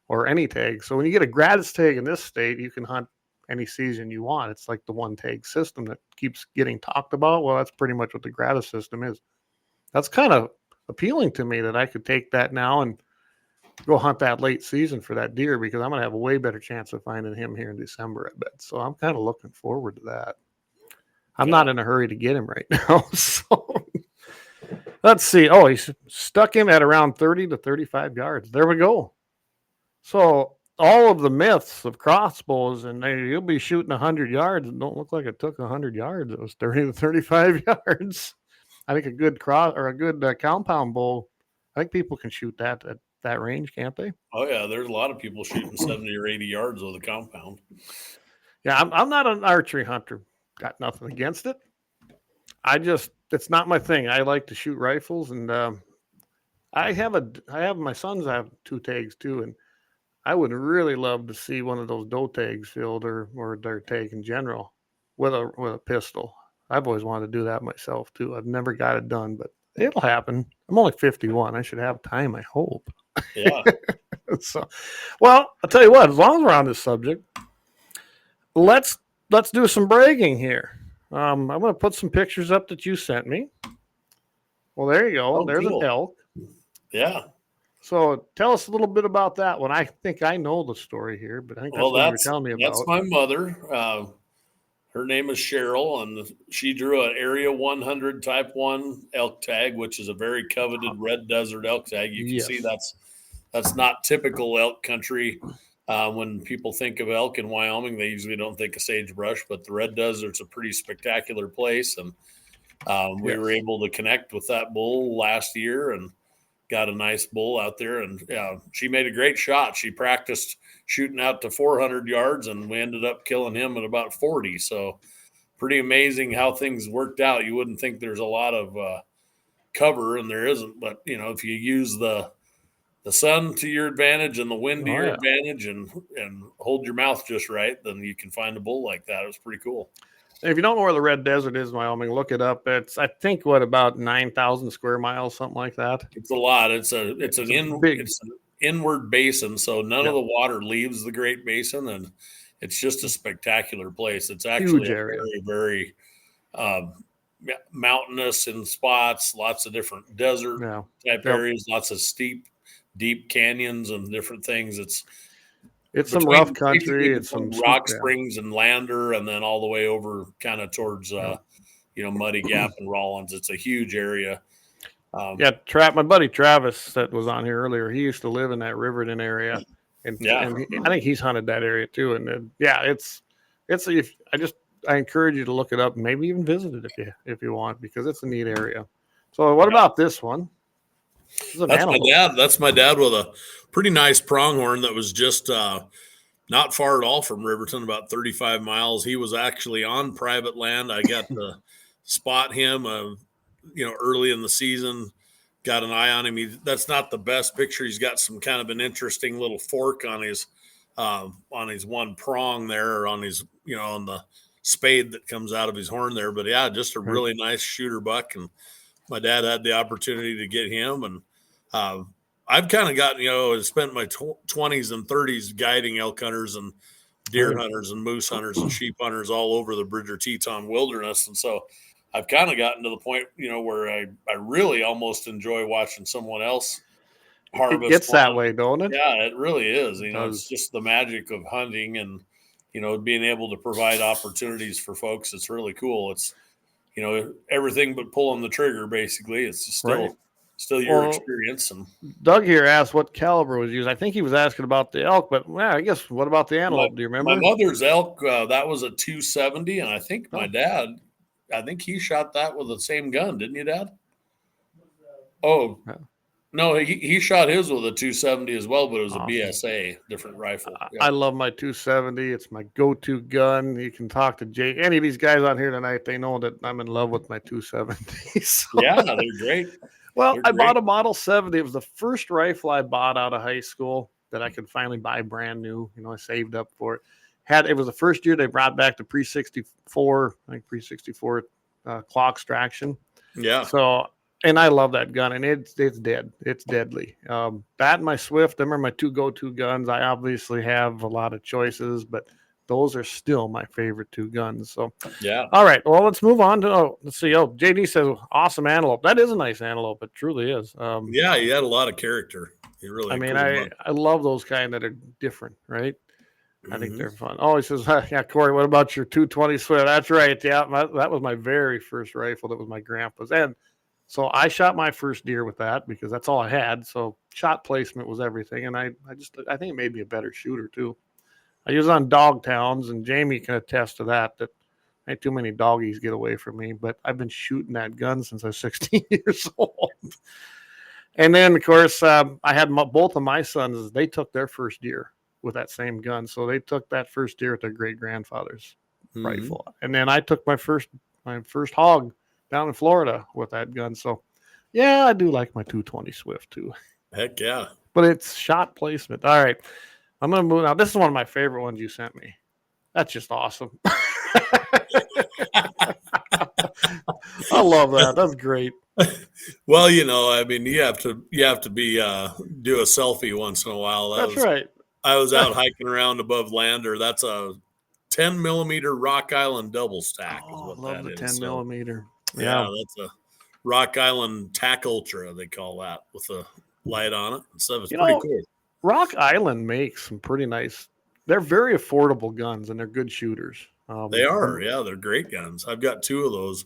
or any tag. So when you get a gratis tag in this state, you can hunt any season you want. It's like the one tag system that keeps getting talked about. Well, that's pretty much what the gratis system is. That's kind of appealing to me that I could take that now and go hunt that late season for that deer because I'm going to have a way better chance of finding him here in December, I bet. So I'm kind of looking forward to that. I'm not in a hurry to get him right now. So let's see. Oh, he's stuck him at around 30 to 35 yards. There we go. So all of the myths of crossbows, and you'll be shooting 100 yards. It don't look like it took 100 yards. It was 30 to 35 yards. I think a good compound bow, I think people can shoot that at that range, can't they?
Oh yeah, there's a lot of people shooting 70 or 80 yards with a compound.
Yeah, I'm not an archery hunter. Got nothing against it. It's not my thing. I like to shoot rifles, and I have my sons have 2 tags too, and I would really love to see one of those doe tags filled or their tag in general with a pistol. I've always wanted to do that myself too. I've never got it done, but it'll happen. I'm only 51. I should have time, I hope.
Yeah.
So, well, I'll tell you what, as long as we're on this subject, let's do some bragging here. I'm going to put some pictures up that you sent me. Well, there you go. There's
cool.
an elk.
Yeah.
So tell us a little bit about that one. I think I know the story here, but I think that's what you're telling me about.
That's my mother. Her name is Cheryl, and she drew an Area 100 Type 1 elk tag, which is a very coveted red desert elk tag. You can see that's not typical elk country. When people think of elk in Wyoming, they usually don't think of sagebrush, but the red desert's a pretty spectacular place. And we were able to connect with that bull last year and got a nice bull out there. And she made a great shot. She practiced shooting out to 400 yards, and we ended up killing him at about 40. So pretty amazing how things worked out. You wouldn't think there's a lot of cover, and there isn't. But, if you use the sun to your advantage and the wind to your advantage and hold your mouth just right, then you can find a bull like that. It was pretty cool.
If you don't know where the Red Desert is in Wyoming, look it up. It's, I think, about 9,000 square miles, something like that.
It's a lot. It's an inward basin, so none of the water leaves the Great Basin, and it's just a spectacular place. It's actually a very, very mountainous in spots, lots of different desert type areas, lots of steep, deep canyons and different things. It's
some rough country. It's some
Rock Springs and Lander, and then all the way over kind of towards Muddy Gap and Rollins. It's a huge area.
My buddy Travis that was on here earlier, he used to live in that Riverton area, and I think he's hunted that area too. And I encourage you to look it up and maybe even visit it if you want, because it's a neat area. So what about this one?
That's my dad. That's my dad with a pretty nice pronghorn that was just not far at all from Riverton, about 35 miles. He was actually on private land. I got to spot him, early in the season. Got an eye on him. That's not the best picture. He's got some kind of an interesting little fork on his one prong there, or on his, on the spade that comes out of his horn there. But yeah, just a really nice shooter buck. And my dad had the opportunity to get him, and I've kind of gotten, spent my 20s and 30s guiding elk hunters and deer hunters and moose hunters and sheep hunters all over the Bridger-Teton wilderness. And so I've kind of gotten to the point, where I really almost enjoy watching someone else harvest.
It gets that way, don't it?
Yeah, it really is. It's just the magic of hunting and, being able to provide opportunities for folks. It's really cool. It's, everything but pulling the trigger, basically. It's just still your experience. And
Doug here asked what caliber was used. I think he was asking about the elk, but I guess what about the antelope? Do you remember?
My mother's elk, that was a 270, and I think my dad I think he shot that with the same gun, didn't you, Dad? Oh,
Yeah.
no, he shot his with a 270 as well, but it was
Awesome.
a BSA, different rifle. Yeah.
I love my 270. It's my go-to gun. You can talk to any of these guys on here tonight. They know that I'm in love with my 270. So.
Yeah, they're great.
Well,
They're
I
great.
bought a Model 70. It was the first rifle I bought out of high school that I could finally buy brand new. I saved up for it. It was the first year they brought back the pre-64, I think pre-64 clock extraction.
Yeah.
So, and I love that gun, and it's dead. It's deadly. That and my Swift, them are my two go-to guns. I obviously have a lot of choices, but those are still my favorite two guns. So,
yeah.
All right. Well, let's move on to, let's see. Oh, JD says, awesome antelope. That is a nice antelope. It truly is.
Yeah, he had a lot of character. He really,
I mean,
cool
I love those kind that are different, right? I think
Mhm.
they're fun. Oh, he says, yeah, Corey, what about your 220 Swift? That's right. Yeah, that was my very first rifle. That was my grandpa's. And so I shot my first deer with that because that's all I had. So shot placement was everything. And I think it made me a better shooter too. I use it on dog towns, and Jamie can attest to that ain't too many doggies get away from me, but I've been shooting that gun since I was 16 years old. And then, of course, I had both of my sons, they took their first deer with that same gun. So they took that first deer with their great-grandfather's rifle. And then I took my first hog down in Florida with that gun. So, yeah, I do like my 220 Swift, too.
Heck yeah.
But it's shot placement. All right. I'm going to move. Now, this is one of my favorite ones you sent me. That's just awesome. I love that. That's great.
Well, I mean, you have to be do a selfie once in a while.
That's right.
I was out hiking around above Lander. That's a 10 millimeter Rock Island double stack. Is what
I love
that
the
is.
10 millimeter.
Yeah, that's a Rock Island Tac Ultra. They call that with a light on it and stuff. It's pretty cool.
Rock Island makes some pretty nice. They're very affordable guns, and they're good shooters.
They are. Yeah, they're great guns. I've got two of those.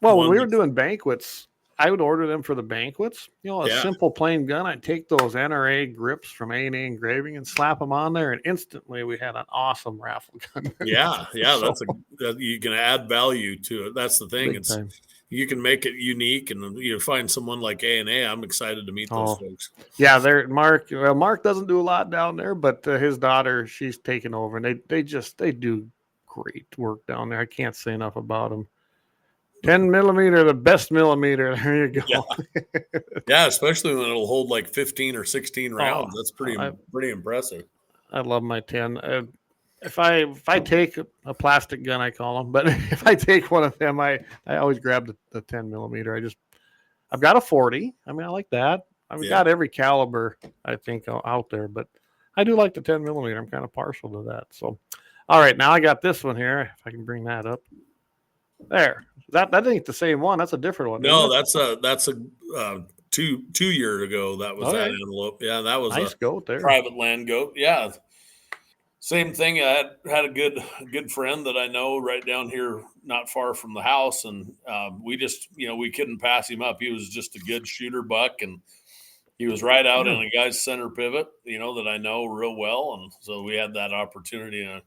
Well, when we were doing banquets, I would order them for the banquets. A
Yeah.
simple plain gun. I'd take those NRA grips from A&A Engraving and slap them on there, and instantly we had an awesome raffle gun.
Yeah, you can add value to it. That's the thing.
Big time.
You can make it unique, and find someone like A&A. I'm excited to meet those folks.
Yeah, Mark. Well, Mark doesn't do a lot down there, but his daughter, she's taken over, and they do great work down there. I can't say enough about them. 10 millimeter, the best millimeter. There you go.
Yeah, especially when it'll hold like 15 or 16 rounds. That's pretty impressive.
I love my 10. If I take a plastic gun, I call them, but if I take one of them, I always grab the 10 millimeter. I've got a 40. I mean, I like that. I've got every caliber I think out there, but I do like the 10 millimeter. I'm kind of partial to that. So, all right, now I got this one here. If I can bring that up, there. That ain't the same one. That's a different one.
No, that's a 2 years ago. That was that antelope. Yeah, that was
nice goat there.
Private land goat. Yeah. Same thing. I had a good friend that I know right down here, not far from the house, and we just we couldn't pass him up. He was just a good shooter buck, and he was right out in a guy's center pivot, that I know real well, and so we had that opportunity, and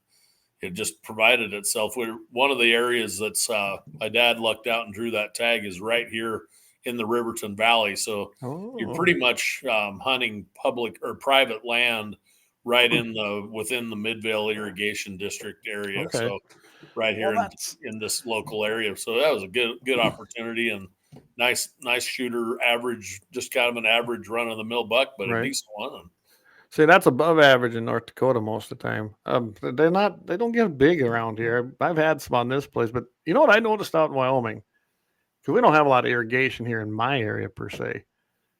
it just provided itself. One of the areas that's my dad lucked out and drew that tag is right here in the Riverton Valley, so you're pretty much hunting public or private land right within the Midvale Irrigation District area. Okay. So right here in this local area. So that was a good opportunity, and nice shooter, average, just kind of an average run of the mill buck, but a decent one.
See, that's above average in North Dakota most of the time. They don't get big around here. I've had some on this place, but you know what I noticed out in Wyoming? Because we don't have a lot of irrigation here in my area per se.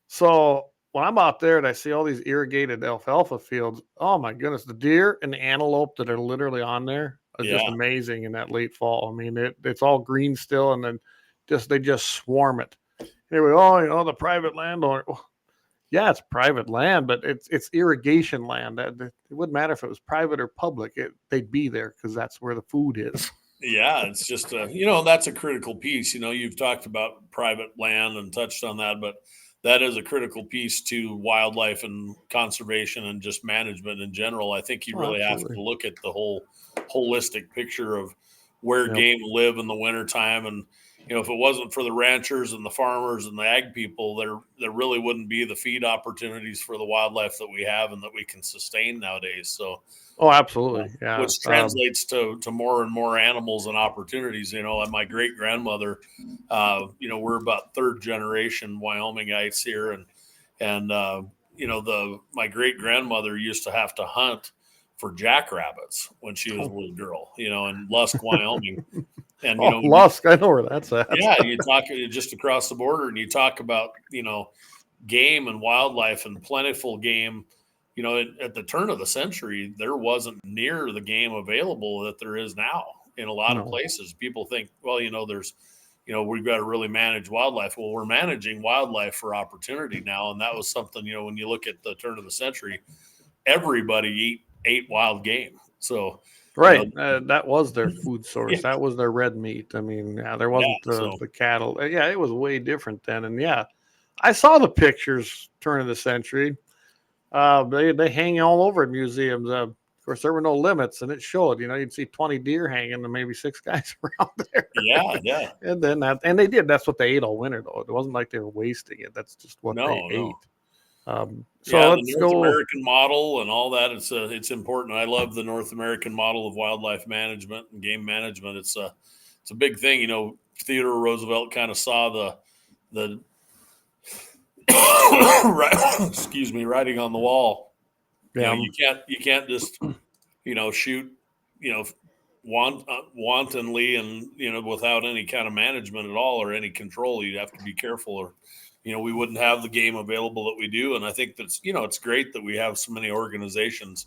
So when I'm out there and I see all these irrigated alfalfa fields, oh my goodness, the deer and the antelope that are literally on there are just amazing in that late fall. I mean, it's all green still, and then they just swarm it. Here we go, the private landowner. Well, yeah, it's private land, but it's irrigation land. It wouldn't matter if it was private or public. They'd be there because that's where the food is.
Yeah, it's just that's a critical piece. You've talked about private land and touched on that, but that is a critical piece to wildlife and conservation and just management in general. I think you really have to look at the whole holistic picture of where game live in the wintertime. And, if it wasn't for the ranchers and the farmers and the ag people, there really wouldn't be the feed opportunities for the wildlife that we have and that we can sustain nowadays. So,
Oh, absolutely. Yeah.
which translates to more and more animals and opportunities. And my great grandmother, we're about third generation Wyomingites here, and my great grandmother used to have to hunt for jackrabbits when she was a little girl, in Lusk, Wyoming. And
Lusk, I know where that's at.
Yeah, you talk just across the border, and you talk about game and wildlife and plentiful game. At the turn of the century, there wasn't near the game available that there is now in a lot of places. People think, well, there's, we've got to really manage wildlife. Well, we're managing wildlife for opportunity now, and that was something. When you look at the turn of the century, everybody ate wild game. So.
Right. That was their food source. Yeah. That was their red meat. I mean, there wasn't the cattle. Yeah, it was way different then. And I saw the pictures turn of the century. They hang all over at museums. Of course, there were no limits, and it showed. You'd see 20 deer hanging and maybe 6 guys around there.
Yeah.
And then they did. That's what they ate all winter, though. It wasn't like they were wasting it. That's just what they ate. So let's
the North American model and all that. It's important. I love the North American model of wildlife management and game management. It's a big thing. Theodore Roosevelt kind of saw the writing on the wall.
Yeah,
you can't just shoot wantonly and without any kind of management at all or any control. You'd have to be careful, or we wouldn't have the game available that we do. And I think that's, it's great that we have so many organizations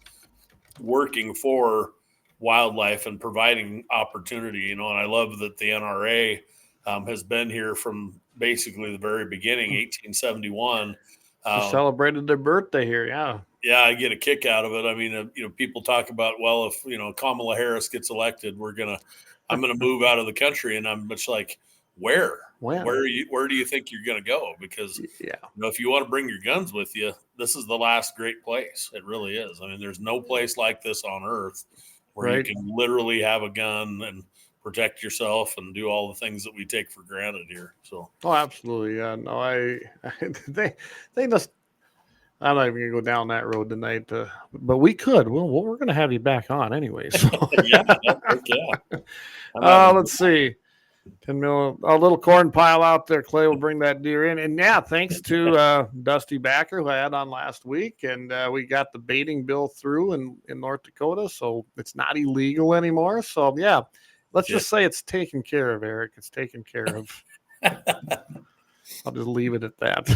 working for wildlife and providing opportunity, and I love that the NRA has been here from basically the very beginning, 1871.
Celebrated their birthday here. Yeah.
Yeah. I get a kick out of it. I mean, people talk about, well, if, Kamala Harris gets elected, I'm going to move out of the country. And I'm much like, where do you think you're going to go? Because if you want to bring your guns with you, this is the last great place. It really is. I mean, there's no place like this on earth where you can literally have a gun and protect yourself and do all the things that we take for granted here. So,
absolutely. Yeah, no, they just, I'm not even gonna go down that road tonight, but we could. We're gonna have you back on anyway. So. Let's see. 10 mil, a little corn pile out there. Clay will bring that deer in. And thanks to Dusty Backer, who I had on last week. And we got the baiting bill through in North Dakota. So it's not illegal anymore. So, let's just say it's taken care of, Eric. It's taken care of. I'll just leave it at that.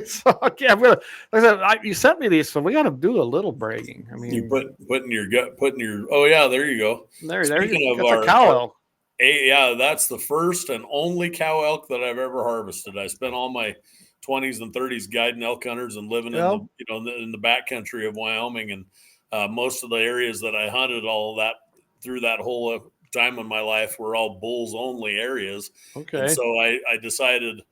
So, like I said, you sent me these, so we got to do a little bragging. I mean,
you putting your, oh, yeah, there you go.
Speaking of our cow elk.
That's the first and only cow elk that I've ever harvested. I spent all my 20s and 30s guiding elk hunters and living in the backcountry of Wyoming, and most of the areas that I hunted all that through that whole time in my life were all bulls only areas.
Okay.
And so I decided,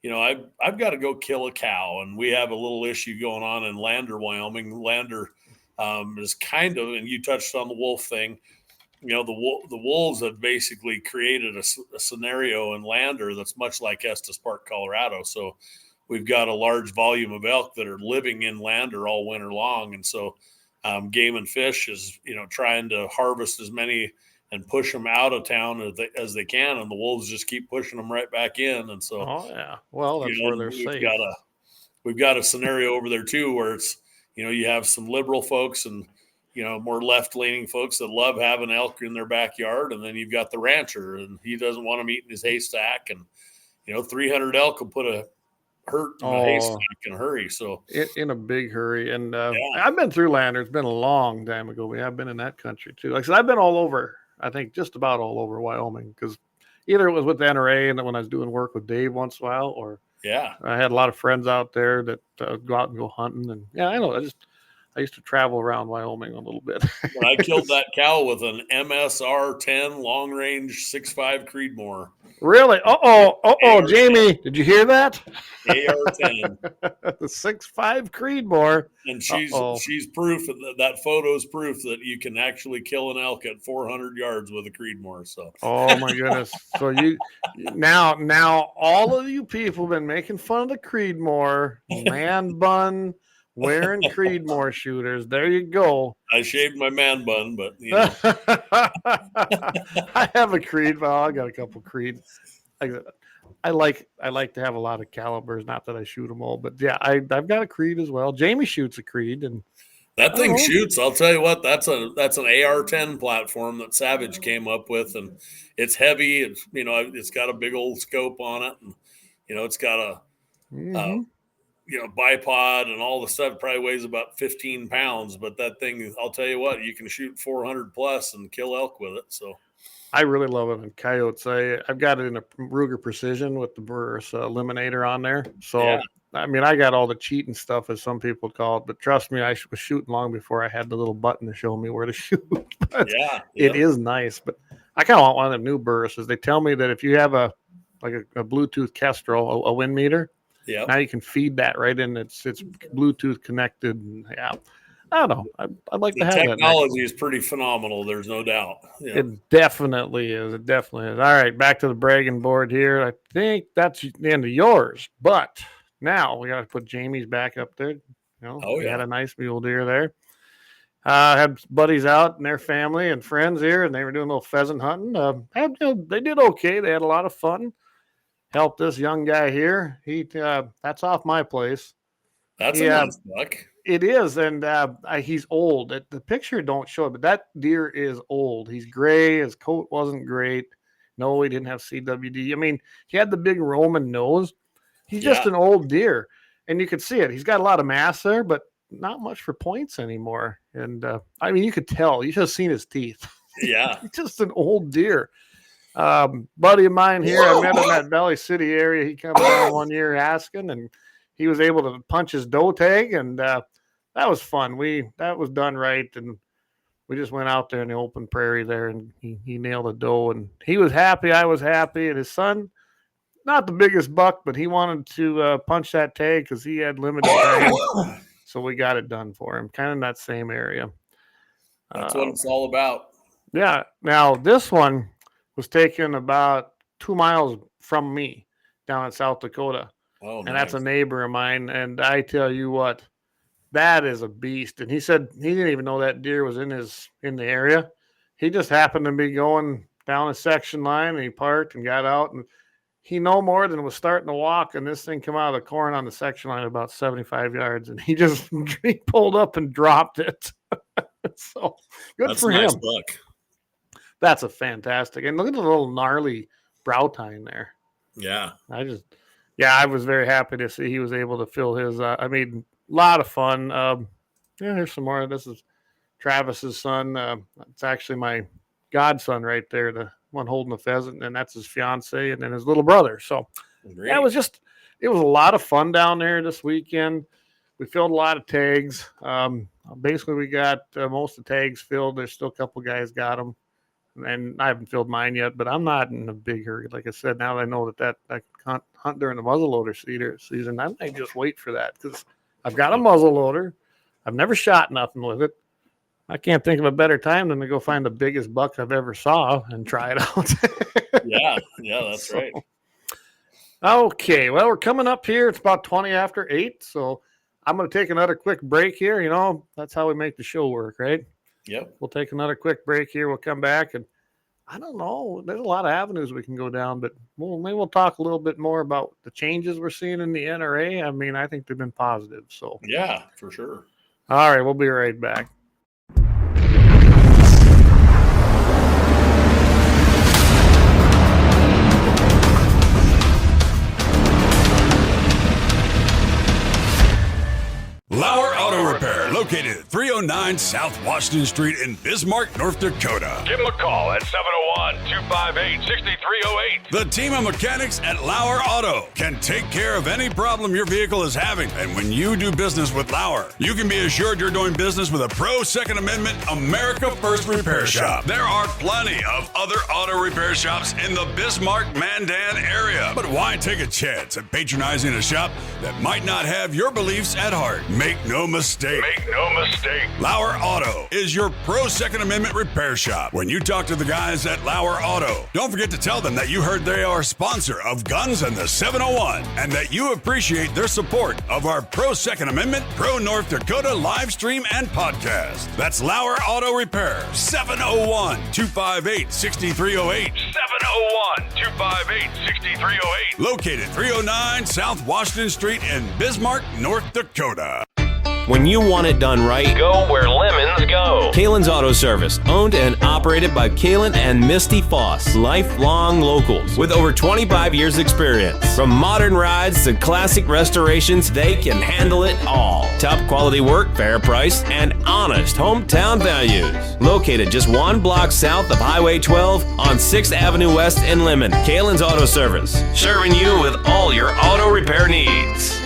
I've got to go kill a cow, and we have a little issue going on in Lander, Wyoming. Lander is kind of, and you touched on the wolf thing. The wolves have basically created a scenario in Lander that's much like Estes Park, Colorado. So we've got a large volume of elk that are living in Lander all winter long. And so Game and Fish is, trying to harvest as many and push them out of town as they can. And the wolves just keep pushing them right back in. And so,
well, that's where they're safe.
We've got a scenario over there too, where it's, you have some liberal folks and, more left-leaning folks that love having elk in their backyard. And then you've got the rancher, and he doesn't want them eating his haystack. And, 300 elk will put a hurt in a haystack in a hurry. So
in a big hurry. And I've been through Lander. It's been a long time ago. We have been in that country too. Like I said, I've been all over, I think just about all over Wyoming, because either it was with the NRA and when I was doing work with Dave once in a while, or I had a lot of friends out there that go out and go hunting. And I know, I used to travel around Wyoming a little bit.
But I killed that cow with an MSR 10 long range 6.5 Creedmoor.
Really? Jamie, did you hear that?
AR-10.
The 6.5 Creedmoor.
And she's proof that photo's proof that you can actually kill an elk at 400 yards with a Creedmoor. So.
Oh my goodness! So you now all of you people have been making fun of the Creedmoor man bun wearing Creedmoor shooters. There you go.
I shaved my man bun, but you know.
I have a Creed. Well, I got a couple Creed. I like to have a lot of calibers. Not that I shoot them all, but yeah, I've got a Creed as well. Jamie shoots a Creed, and
that thing shoots. I'll tell you what. That's an AR-10 platform that Savage came up with, and it's heavy. It's it's got a big old scope on it, and it's got a bipod and all the stuff. Probably weighs about 15 pounds, but that thing, I'll tell you what, you can shoot 400 plus and kill elk with it. So.
I really love it in coyotes. I've got it in a Ruger Precision with the Burris eliminator on there. So, yeah. I mean, I got all the cheating stuff, as some people call it. But trust me, I was shooting long before I had the little button to show me where to shoot. It is nice. But I kind of want one of them new Burris's. They tell me that if you have a Bluetooth Kestrel, a wind meter, now you can feed that right in. It's Bluetooth connected. And, yeah. I don't know. I'd like to have that.
Technology is pretty phenomenal. There's no doubt. Yeah.
It definitely is. It definitely is. All right, back to the bragging board here. I think that's the end of yours. But now we got to put Jamie's back up there. We had a nice mule deer there. Had buddies out and their family and friends here, and they were doing a little pheasant hunting. They did okay. They had a lot of fun. Helped this young guy here. That's off my place.
That's a nice buck.
It is, and he's old. The picture don't show it, but that deer is old. He's gray. His coat wasn't great. No, he didn't have CWD. I mean, he had the big Roman nose. He's just an old deer, and you could see it. He's got a lot of mass there, but not much for points anymore. And I mean, you could tell. You should have seen his teeth.
Yeah,
he's just an old deer. Buddy of mine here, I met him in that Valley City area. He came down one year asking, and he was able to punch his doe tag, and that was fun. That was done right, and we just went out there in the open prairie there, and he nailed a doe, and he was happy. I was happy, and his son, not the biggest buck, but he wanted to punch that tag because he had limited time, so we got it done for him. Kind of in that same area.
That's what it's all about.
Yeah. Now this one was taken about 2 miles from me down in South Dakota.
Oh,
and that's a neighbor of mine. And I tell you what, that is a beast. And he said he didn't even know that deer was in the area. He just happened to be going down a section line, and he parked and got out, and he no more than was starting to walk, and this thing came out of the corn on the section line about 75 yards, and he pulled up and dropped it. So good for him.
Nice buck.
That's a fantastic. And look at the little gnarly brow tine there.
Yeah.
I was very happy to see he was able to fill his. A lot of fun. Here's some more. This is Travis's son. It's actually my godson right there, the one holding the pheasant, and that's his fiance, and then his little brother. So it was a lot of fun down there this weekend. We filled a lot of tags. Basically, we got most of the tags filled. There's still a couple guys got them. And I haven't filled mine yet, but I'm not in a big hurry. Like I said, now that I know that I can hunt during the muzzleloader season, I might just wait for that because I've got a muzzleloader. I've never shot nothing with it. I can't think of a better time than to go find the biggest buck I've ever saw and try it out.
Yeah, that's right.
Okay, well, we're coming up here. It's about 20 after 8, so I'm going to take another quick break here. That's how we make the show work, right?
Yep.
We'll take another quick break here. We'll come back, and I don't know. There's a lot of avenues we can go down, but maybe we'll talk a little bit more about the changes we're seeing in the NRA. I mean, I think they've been positive. So
yeah, for sure.
All right, we'll be right back.
LAUER Auto Repair, located located at 309 South Washington Street in Bismarck, North Dakota.
Give them a call at 701-258-6308.
The team of mechanics at Lauer Auto can take care of any problem your vehicle is having. And when you do business with Lauer, you can be assured you're doing business with a pro Second Amendment America First repair shop. There are plenty of other auto repair shops in the Bismarck-Mandan area. But why take a chance at patronizing a shop that might not have your beliefs at heart? Make no mistake.
Make no mistake.
Lauer Auto is your pro Second Amendment repair shop. When you talk to the guys at Lauer Auto, don't forget to tell them that you heard they are a sponsor of Guns and the 701 and that you appreciate their support of our pro Second Amendment, pro North Dakota live stream and podcast. That's Lauer Auto Repair, 701-258-6308.
701-258-6308.
Located 309 South Washington Street in Bismarck, North Dakota.
When you want it done right,
Go where lemons go.
Kalen's Auto Service, owned and operated by Kalen and Misty Foss, lifelong locals with over 25 years experience. From modern rides to classic restorations, they can handle it all. Top quality work, fair price, and honest hometown values. Located just 1 block south of Highway 12 on 6th Avenue West in Lemon. Kalen's Auto Service, serving you with all your auto repair needs.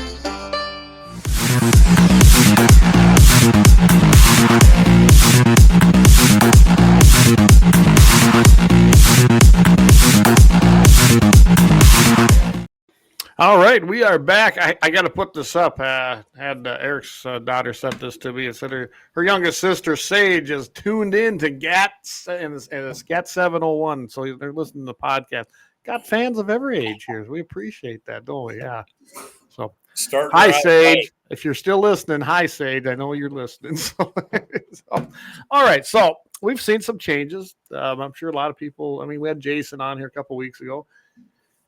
All right, we are back. I got to put this up. Had Eric's daughter sent this to me. It said her youngest sister, Sage, is tuned in to GAT701. So they're listening to the podcast. Got fans of every age here. We appreciate that, don't we? Yeah. So, hi, Sage. If you're still listening, hi, Sage. I know you're listening. All right. So we've seen some changes. I'm sure a lot of people, we had Jason on here a couple weeks ago.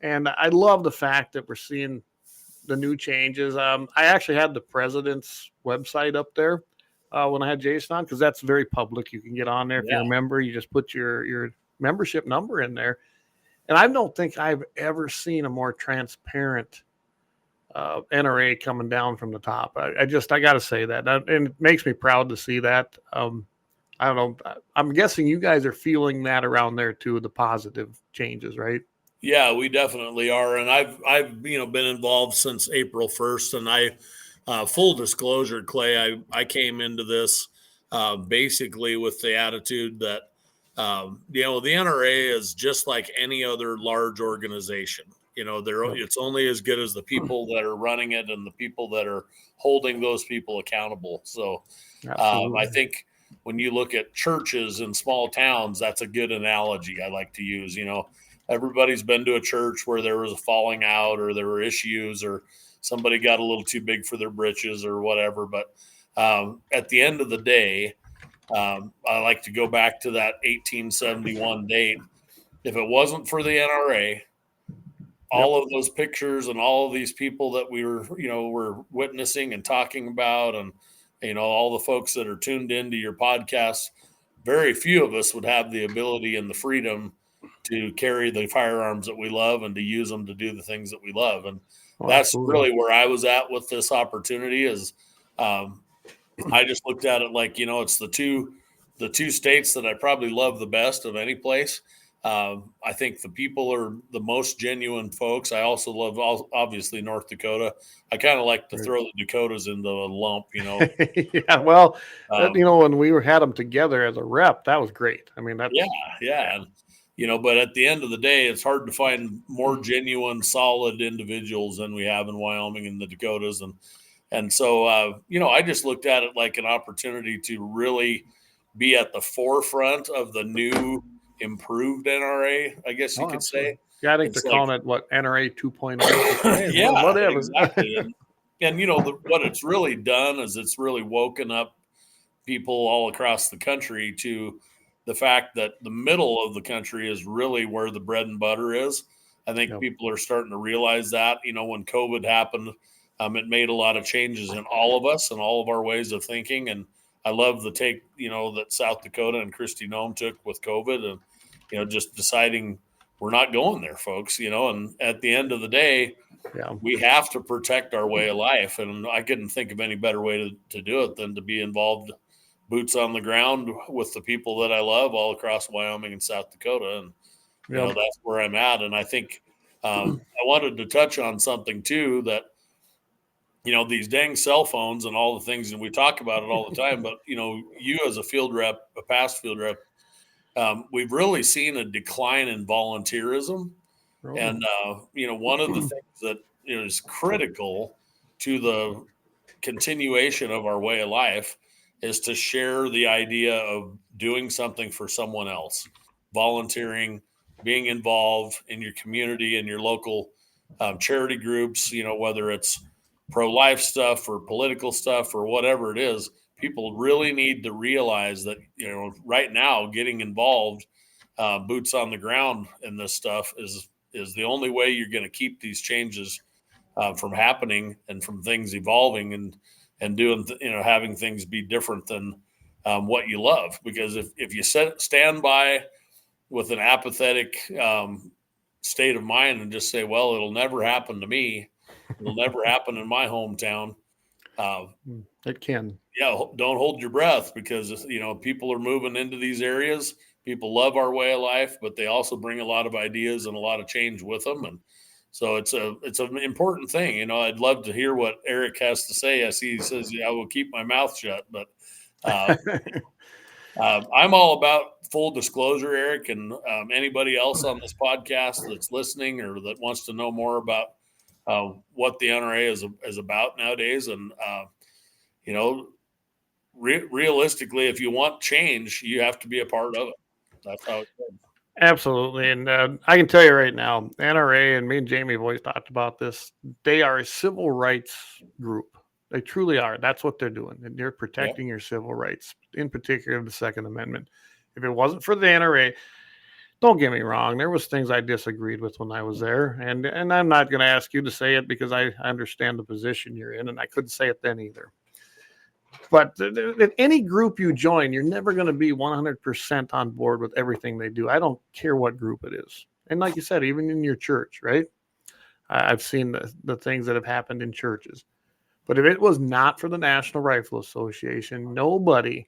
And I love the fact that we're seeing the new changes. I actually had the president's website up there when I had Jason on, because that's very public. You can get on there if you're a member. You just put your membership number in there. And I don't think I've ever seen a more transparent NRA coming down from the top. I got to say that. And it makes me proud to see that. I don't know. I'm guessing you guys are feeling that around there too, the positive changes, right?
Yeah, we definitely are. And I've been involved since April 1st. And full disclosure, Clay, I came into this basically with the attitude that, the NRA is just like any other large organization. It's only as good as the people that are running it and the people that are holding those people accountable. So I think when you look at churches in small towns, that's a good analogy I like to use. Everybody's been to a church where there was a falling out or there were issues or somebody got a little too big for their britches or whatever. But at the end of the day, I like to go back to that 1871 date. If it wasn't for the NRA, all of those pictures and all of these people that we were witnessing and talking about, and all the folks that are tuned into your podcast, very few of us would have the ability and the freedom to carry the firearms that we love and to use them to do the things that we love. And that's really where I was at with this opportunity. Is I just looked at it like, it's the two states that I probably love the best of any place. I think the people are the most genuine folks. I also love, obviously, North Dakota. I kind of like to throw the Dakotas into a lump,
Yeah, well, when we had them together as a rep, that was great. That's
yeah. And, but at the end of the day, it's hard to find more genuine, solid individuals than we have in Wyoming and the Dakotas. And so, I just looked at it like an opportunity to really be at the forefront of the new improved NRA, I guess you could say.
Yeah, I think they're calling it NRA 2.0.
Yeah,
whatever.
Exactly. And what it's really done is it's really woken up people all across the country to the fact that the middle of the country is really where the bread and butter is. I think people are starting to realize that. When COVID happened, it made a lot of changes in all of us and all of our ways of thinking. And I love the take, that South Dakota and Kristi Noem took with COVID, and, just deciding we're not going there, folks, and at the end of the day,
Yeah.
we have to protect our way of life. And I couldn't think of any better way to do it than to be involved, boots on the ground with the people that I love all across Wyoming and South Dakota. And, that's where I'm at. And I think I wanted to touch on something too, that, these dang cell phones and all the things, and we talk about it all the time, but, you as a field rep, a past field rep, we've really seen a decline in volunteerism. And, one of the things that is critical to the continuation of our way of life is to share the idea of doing something for someone else, volunteering, being involved in your community and your local charity groups, whether it's pro-life stuff or political stuff or whatever it is. People really need to realize that, right now getting involved, boots on the ground in this stuff is the only way you're going to keep these changes from happening and from things evolving and doing, having things be different than what you love. Because if you stand by with an apathetic state of mind and just say, well, it'll never happen to me, it'll never happen in my hometown.
It can.
Yeah, don't hold your breath, because people are moving into these areas. People love our way of life, but they also bring a lot of ideas and a lot of change with them. And so it's an important thing. I'd love to hear what Eric has to say. I see he says, I will keep my mouth shut, but I'm all about full disclosure, Eric, and anybody else on this podcast that's listening or that wants to know more about what the NRA is about nowadays. And, realistically, if you want change, you have to be a part of it. That's how it goes.
Absolutely. And I can tell you right now, NRA, and me and Jamie have always talked about this, they are a civil rights group. They truly are. That's what they're doing. And they're protecting your civil rights, in particular the Second Amendment. If it wasn't for the NRA, don't get me wrong, there was things I disagreed with when I was there. And I'm not going to ask you to say it because I understand the position you're in, and I couldn't say it then either. But in any group you join, you're never going to be 100% on board with everything they do. I don't care what group it is. And like you said, even in your church, right? I've seen the things that have happened in churches. But if it was not for the National Rifle Association, nobody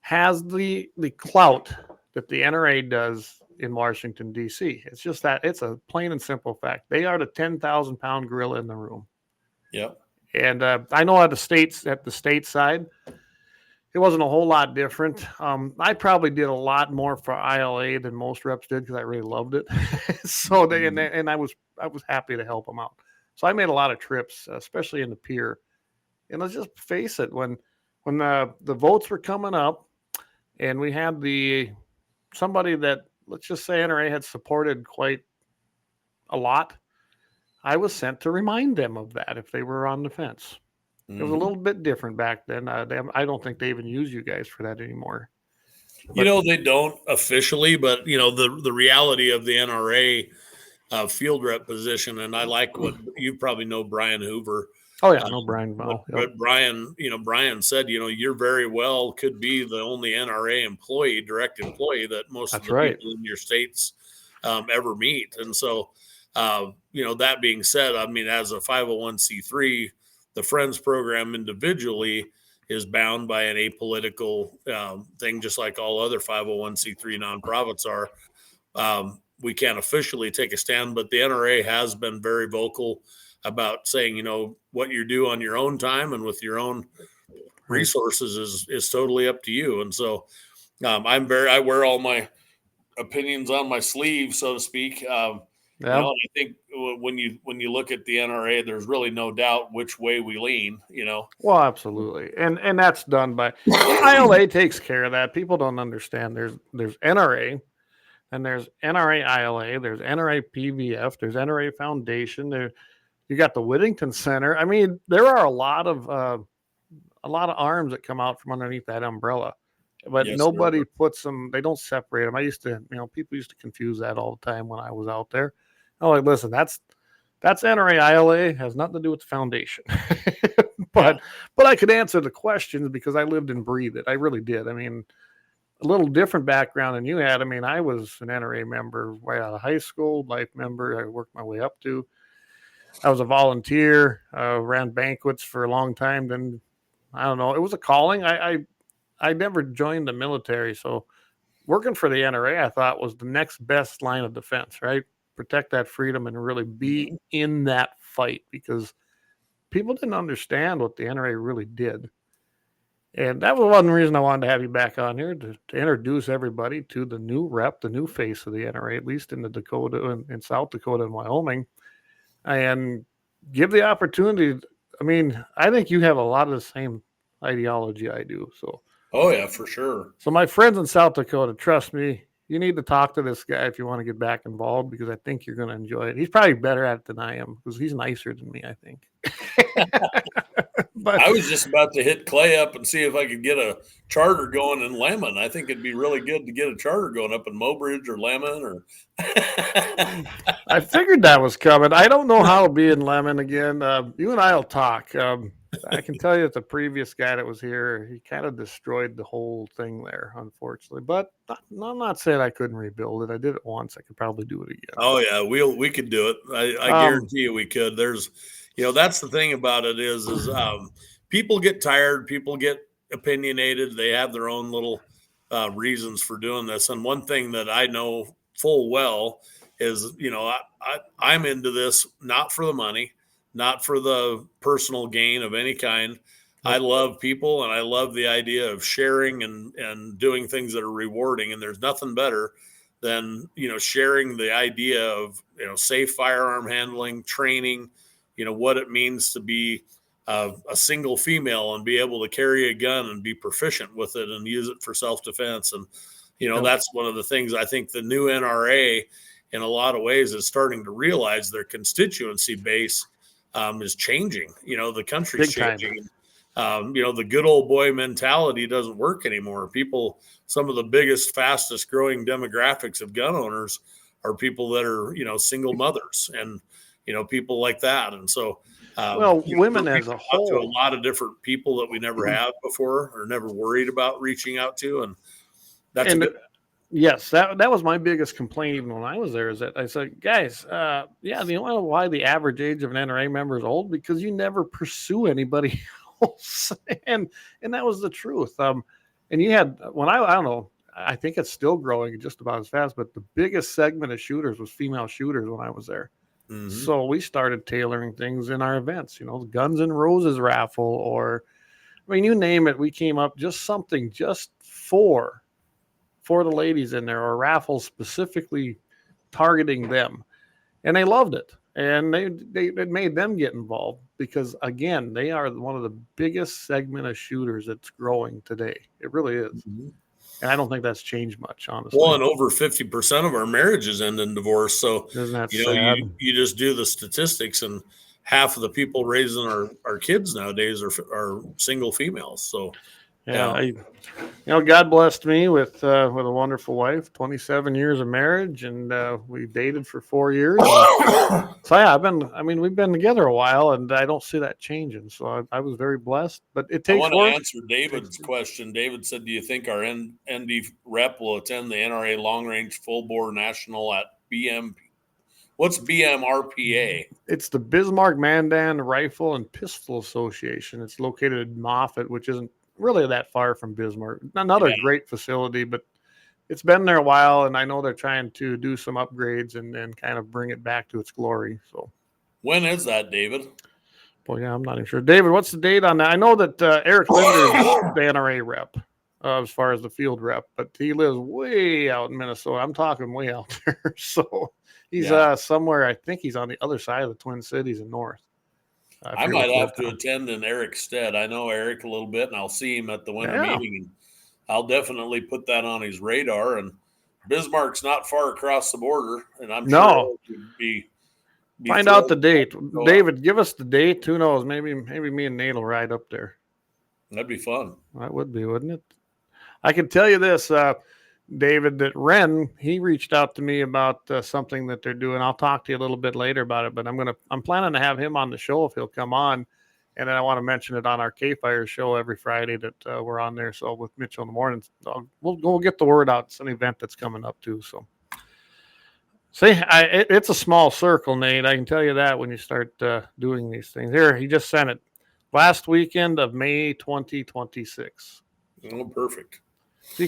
has the clout that the NRA does in Washington, D.C. It's just that it's a plain and simple fact. They are the 10,000-pound gorilla in the room.
Yep.
And I know at the state side, it wasn't a whole lot different. I probably did a lot more for ILA than most reps did because I really loved it. So and I was happy to help them out. So I made a lot of trips, especially in the pier. And let's just face it, when the votes were coming up, and we had somebody that, let's just say, NRA had supported quite a lot, I was sent to remind them of that if they were on the fence. Mm-hmm. It was a little bit different back then. I don't think they even use you guys for that anymore.
But, they don't officially, but, the reality of the NRA field rep position, and I like what you probably know Brian Hoover.
Oh, yeah, I know Brian well.
But Brian, Brian said, you're very well could be the only NRA direct employee that most of the people in your states ever meet. And so, that being said, I mean, as a 501c3, the Friends program individually is bound by an apolitical thing, just like all other 501c3 nonprofits are. We can't officially take a stand, but the NRA has been very vocal about saying, what you do on your own time and with your own resources is totally up to you. And so I wear all my opinions on my sleeve, so to speak. I think when you look at the NRA, there's really no doubt which way we lean,
Well, absolutely. And that's done by ILA takes care of that. People don't understand. There's NRA, and there's NRA ILA, there's NRA PVF, there's NRA Foundation, you got the Whittington Center. I mean, there are a lot of arms that come out from underneath that umbrella, but nobody puts them. They don't separate them. I used to, people used to confuse that all the time when I was out there. I'm like, listen, that's NRA ILA, has nothing to do with the foundation. but I could answer the questions because I lived and breathed it. I really did. I mean, a little different background than you had. I mean, I was an NRA member right out of high school, life member. I worked my way up to. I was a volunteer, ran banquets for a long time. Then I don't know. It was a calling. I never joined the military, so working for the NRA I thought was the next best line of defense. Right, protect that freedom and really be in that fight because people didn't understand what the NRA really did. And that was one reason I wanted to have you back on here to introduce everybody to the new rep, the new face of the NRA, at least in the Dakota and in South Dakota and Wyoming, and give the opportunity. I mean, I think you have a lot of the same ideology I do. So,
Oh yeah, for sure.
so my friends in South Dakota, trust me, you need to talk to this guy if you want to get back involved because I think you're going to enjoy it. He's probably better at it than I am because he's nicer than me, I think. But
I was just about to hit Clay up and see if I could get a charter going in Lemon. I think it'd be really good to get a charter going up in Mobridge or Lemon or
I figured that was coming. I don't know how it'll be in Lemon again. You and I will talk. I can tell you that the previous guy that was here, he kind of destroyed the whole thing there, unfortunately. But I'm not saying I couldn't rebuild it. I did it once. I could probably do it again.
Oh yeah, we could do it. I guarantee you we could. There's, that's the thing about it is people get tired, people get opinionated. They have their own little reasons for doing this. And one thing that I know full well is, I'm into this not for the money, not for the personal gain of any kind. I love people and I love the idea of sharing and doing things that are rewarding. And there's nothing better than, sharing the idea of, safe firearm handling, training, what it means to be a single female and be able to carry a gun and be proficient with it and use it for self-defense. And, that's one of the things I think the new NRA in a lot of ways is starting to realize their constituency base is changing. The country's changing. The good old boy mentality doesn't work anymore. People, some of the biggest, fastest growing demographics of gun owners are people that are, single mothers and, people like that. And so,
women as a whole,
to a lot of different people that we never have before or never worried about reaching out to. And that's
yes, that was my biggest complaint even when I was there is that I said, guys, you know why the average age of an NRA member is old? Because you never pursue anybody else. and that was the truth. And you had, when I don't know, I think it's still growing just about as fast, but the biggest segment of shooters was female shooters when I was there. Mm-hmm. So we started tailoring things in our events, the Guns N' Roses raffle, or, you name it, we came up just something just for the ladies in there, or raffles specifically targeting them. And they loved it. And it made them get involved because, again, they are one of the biggest segment of shooters that's growing today. It really is. Mm-hmm. And I don't think that's changed much, honestly.
Well, and over 50% of our marriages end in divorce. So,
isn't that sad?
You just do the statistics, and half of the people raising our kids nowadays are single females. So,
yeah. God blessed me with a wonderful wife, 27 years of marriage, and we dated for 4 years. So we've been together a while, and I don't see that changing. So I was very blessed, but it takes work.
I want to answer David's question. David said, do you think our ND rep will attend the NRA Long Range Full Bore National at BM? What's BMRPA?
It's the Bismarck Mandan Rifle and Pistol Association. It's located in Moffett, which isn't really that far from Bismarck. Another great facility, but it's been there a while, and I know they're trying to do some upgrades and kind of bring it back to its glory. So,
when is that, David?
Well, yeah, I'm not even sure. David, what's the date on that? I know that Eric Linder is the NRA rep as far as the field rep, but he lives way out in Minnesota. I'm talking way out there. So he's somewhere. I think he's on the other side of the Twin Cities in north.
I might have to attend in Eric's stead. I know Eric a little bit, and I'll see him at the winter meeting, and I'll definitely put that on his radar. And Bismarck's not far across the border, and I'm sure it would be
find out the date. David, give us the date. Who knows? Maybe me and Nate will ride up there.
That'd be fun.
That would be, wouldn't it? I can tell you this, David, that Ren, he reached out to me about something that they're doing. I'll talk to you a little bit later about it, but I'm planning to have him on the show if he'll come on. And then I want to mention it on our K-Fire show every Friday that we're on there. So with Mitchell in the mornings, we'll get the word out. It's an event that's coming up too. So see, it's a small circle, Nate. I can tell you that when you start doing these things. Here, he just sent it. Last weekend of May 2026.
Oh, perfect.
So you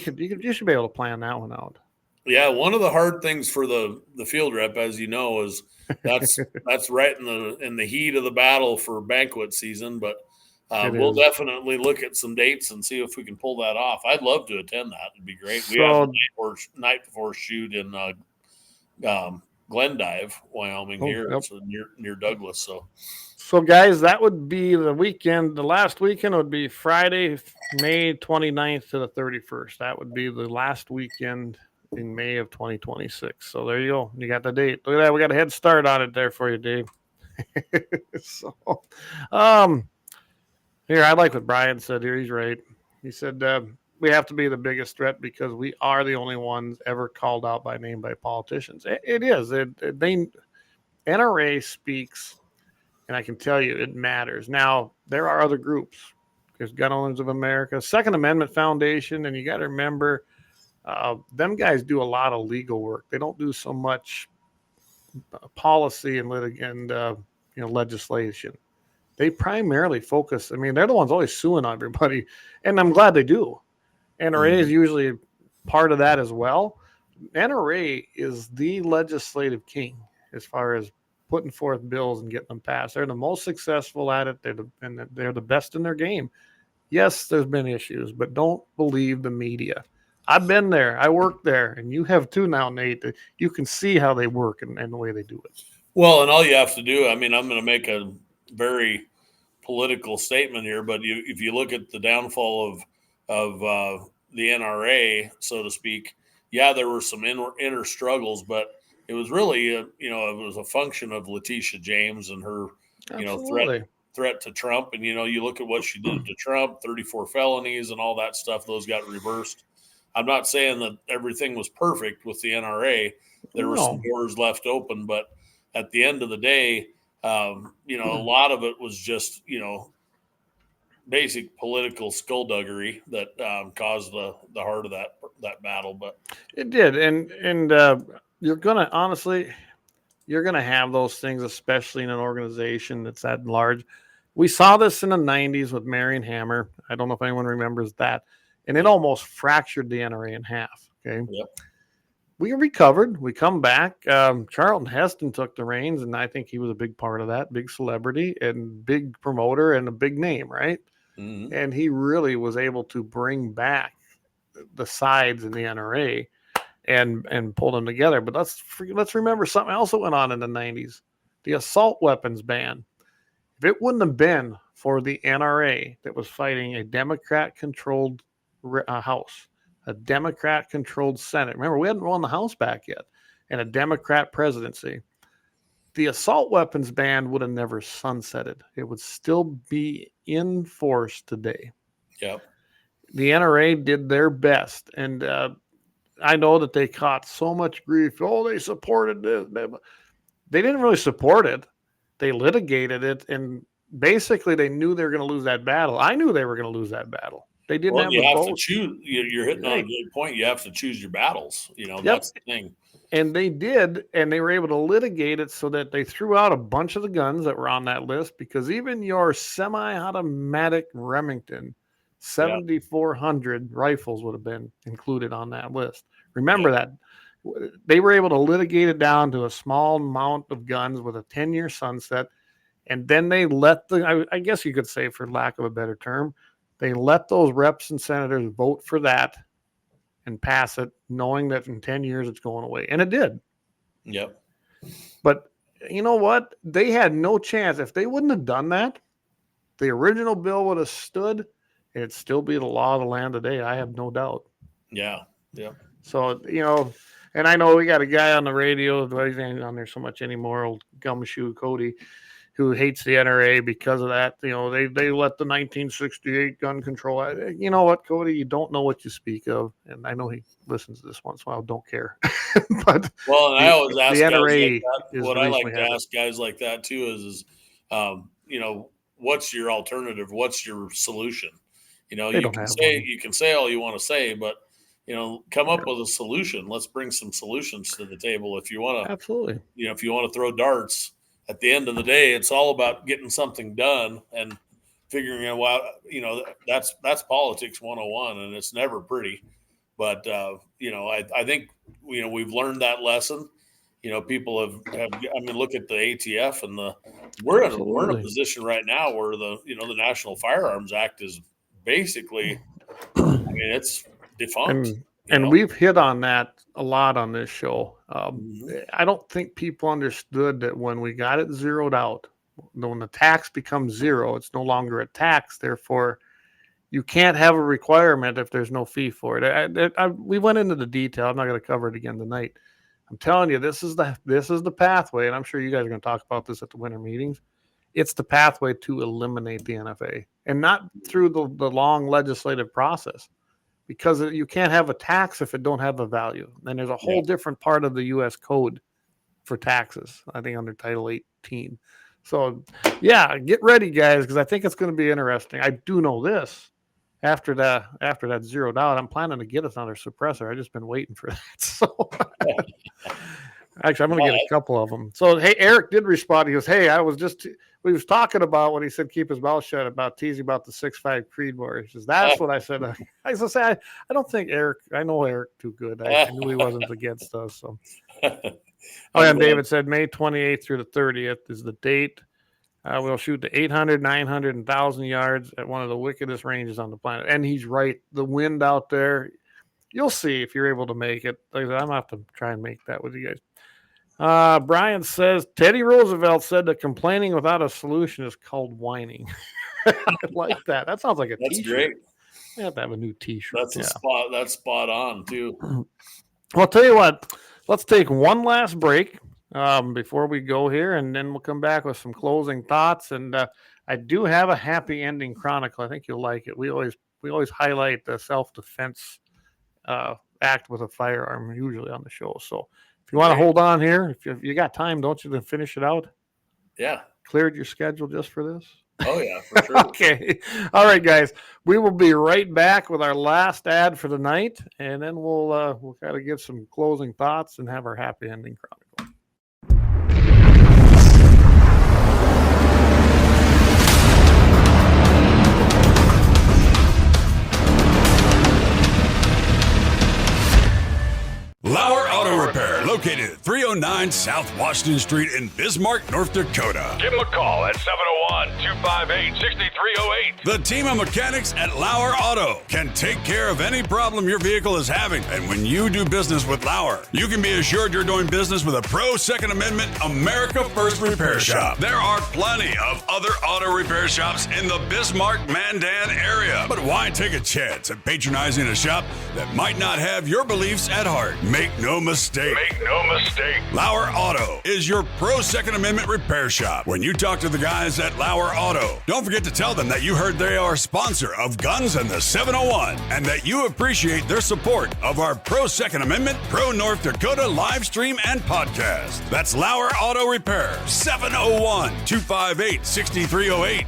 should be able to plan that one out.
Yeah, one of the hard things for the field rep, as you know, is that's right in the heat of the battle for banquet season. But we'll definitely look at some dates and see if we can pull that off. I'd love to attend that. It'd be great. We have a night before shoot in Glendive, Wyoming, here.
Yep.
So near Douglas.
So guys, that would be the weekend. The last weekend would be Friday, May 29th to the 31st. That would be the last weekend in May of 2026. So there you go. You got the date. Look at that. We got a head start on it there for you, Dave. So, here, I like what Brian said here. He's right. He said, we have to be the biggest threat because we are the only ones ever called out by name by politicians. It is. NRA speaks, and I can tell you it matters. Now, there are other groups. There's Gun Owners of America, Second Amendment Foundation, and you got to remember, them guys do a lot of legal work. They don't do so much policy and legislation. They primarily focus. I mean, they're the ones always suing everybody, and I'm glad they do. NRA is usually part of that as well. NRA is the legislative king as far as putting forth bills and getting them passed. They're the most successful at it. They're the best in their game. Yes, there's been issues, but don't believe the media. I've been there. I worked there, and you have too now, Nate. You can see how they work and the way they do it.
Well, and all you have to do, I mean, I'm going to make a very political statement here, but if you look at the downfall of the NRA, so to speak, yeah, there were some inner struggles, but it was really, it was a function of Letitia James and her, threat to Trump. And, you look at what she did to Trump, 34 felonies and all that stuff, those got reversed. I'm not saying that everything was perfect with the NRA. There were some doors left open, but at the end of the day, a lot of it was just, basic political skullduggery that caused the heart of that battle. But
it did. And you're going to have those things, especially in an organization that's that large. We saw this in the 90s with Marion Hammer. I don't know if anyone remembers that. And it almost fractured the NRA in half. Okay.
Yep.
We recovered. We come back. Charlton Heston took the reins, and I think he was a big part of that. Big celebrity and big promoter and a big name, right? Mm-hmm. And he really was able to bring back the sides in the NRA and pull them together. But let's remember something else that went on in the 90s. The assault weapons ban. If it wouldn't have been for the NRA that was fighting a Democrat-controlled House, a Democrat-controlled Senate. Remember, we hadn't won the House back yet, and a Democrat presidency. The assault weapons ban would have never sunsetted. It would still be in force today.
Yep.
The NRA did their best, and I know that they caught so much grief. Oh, they supported this. They didn't really support it. They litigated it, and basically they knew they were going to lose that battle. I knew they were going to lose that battle. They didn't have the vote.
To choose. You're hitting on a good point. You have to choose your battles. That's the thing.
And they did, and they were able to litigate it so that they threw out a bunch of the guns that were on that list, because even your semi-automatic Remington 7,400 rifles would have been included on that list. Remember that. They were able to litigate it down to a small amount of guns with a 10-year sunset, and then they let I guess you could say, for lack of a better term, they let those reps and senators vote for that and pass it, knowing that in 10 years it's going away. And it did.
Yep.
But you know what? They had no chance. If they wouldn't have done that, the original bill would have stood, and it'd still be the law of the land today. I have no doubt.
Yeah. Yeah.
So, and I know we got a guy on the radio, but he's not on there so much anymore, old gumshoe Cody, who hates the NRA because of that. They let the 1968 gun control. You know what, Cody? You don't know what you speak of, and I know he listens to this once in a while. Don't care. But
and I always ask
the NRA.
What I like to ask guys like that too is what's your alternative? What's your solution?
They don't have one.
You can say all you want to say, but come up with a solution. Let's bring some solutions to the table. If you want to,
Absolutely.
if you want to throw darts, at the end of the day, it's all about getting something done and figuring out, that's politics 101, and it's never pretty. But, I think, we've learned that lesson. People have, look at the ATF and we're in a position right now where the National Firearms Act is basically, it's defunct.
And we've hit on that a lot on this show. I don't think people understood that when we got it zeroed out, when the tax becomes zero, it's no longer a tax. Therefore, you can't have a requirement if there's no fee for it. We went into the detail. I'm not going to cover it again tonight. I'm telling you, this is the pathway, and I'm sure you guys are going to talk about this at the winter meetings. It's the pathway to eliminate the NFA, and not through the long legislative process, because you can't have a tax if it don't have a value. And there's a whole different part of the U.S. code for taxes, I think under Title 18. So, get ready, guys, because I think it's going to be interesting. I do know this. After that zeroed out, I'm planning to get us another suppressor. I've just been waiting for that. So, actually, I'm going to get a couple of them. So, hey, Eric did respond. He goes, "Hey, we was talking about when he said keep his mouth shut about teasing about the 6.5 Creedmoor." He says, "That's what I said." I was going to say, I don't think Eric. I know Eric too good. I knew he wasn't against us. So, and David said May 28th through the 30th is the date. We'll shoot to 800, 900, and 1,000 yards at one of the wickedest ranges on the planet. And he's right. The wind out there, you'll see if you're able to make it. Like I said, I'm going to have to try and make that with you guys. Brian says, Teddy Roosevelt said that complaining without a solution is called whining. I like that. That sounds like a
That's
t-shirt.
great.
I have to have a new t-shirt.
That's spot on, too.
Well, I'll tell you what. Let's take one last break. Before we go here, and then we'll come back with some closing thoughts. And I do have a happy ending chronicle. I think you'll like it. We always highlight the self-defense act with a firearm usually on the show. So if you want to hold on here, if you got time, don't you, to finish it out?
Yeah.
Cleared your schedule just for this?
Oh, yeah, for sure.
Okay. All right, guys. We will be right back with our last ad for the night, and then we'll kind of give some closing thoughts and have our happy ending chronicle.
Lauer Auto Repair, located at 309 South Washington Street in Bismarck, North Dakota.
Give them a call at 701-258-6308.
The team of mechanics at Lauer Auto can take care of any problem your vehicle is having. And when you do business with Lauer, you can be assured you're doing business with a pro Second Amendment America First repair shop. There are plenty of other auto repair shops in the Bismarck-Mandan area. But why take a chance at patronizing a shop that might not have your beliefs at heart? Make no mistake. Lauer Auto is your pro Second Amendment repair shop. When you talk to the guys at Lauer Auto, don't forget to tell them that you heard they are a sponsor of Guns and the 701 and that you appreciate their support of our pro Second Amendment, pro North Dakota live stream and podcast. That's Lauer Auto Repair, 701-258-6308.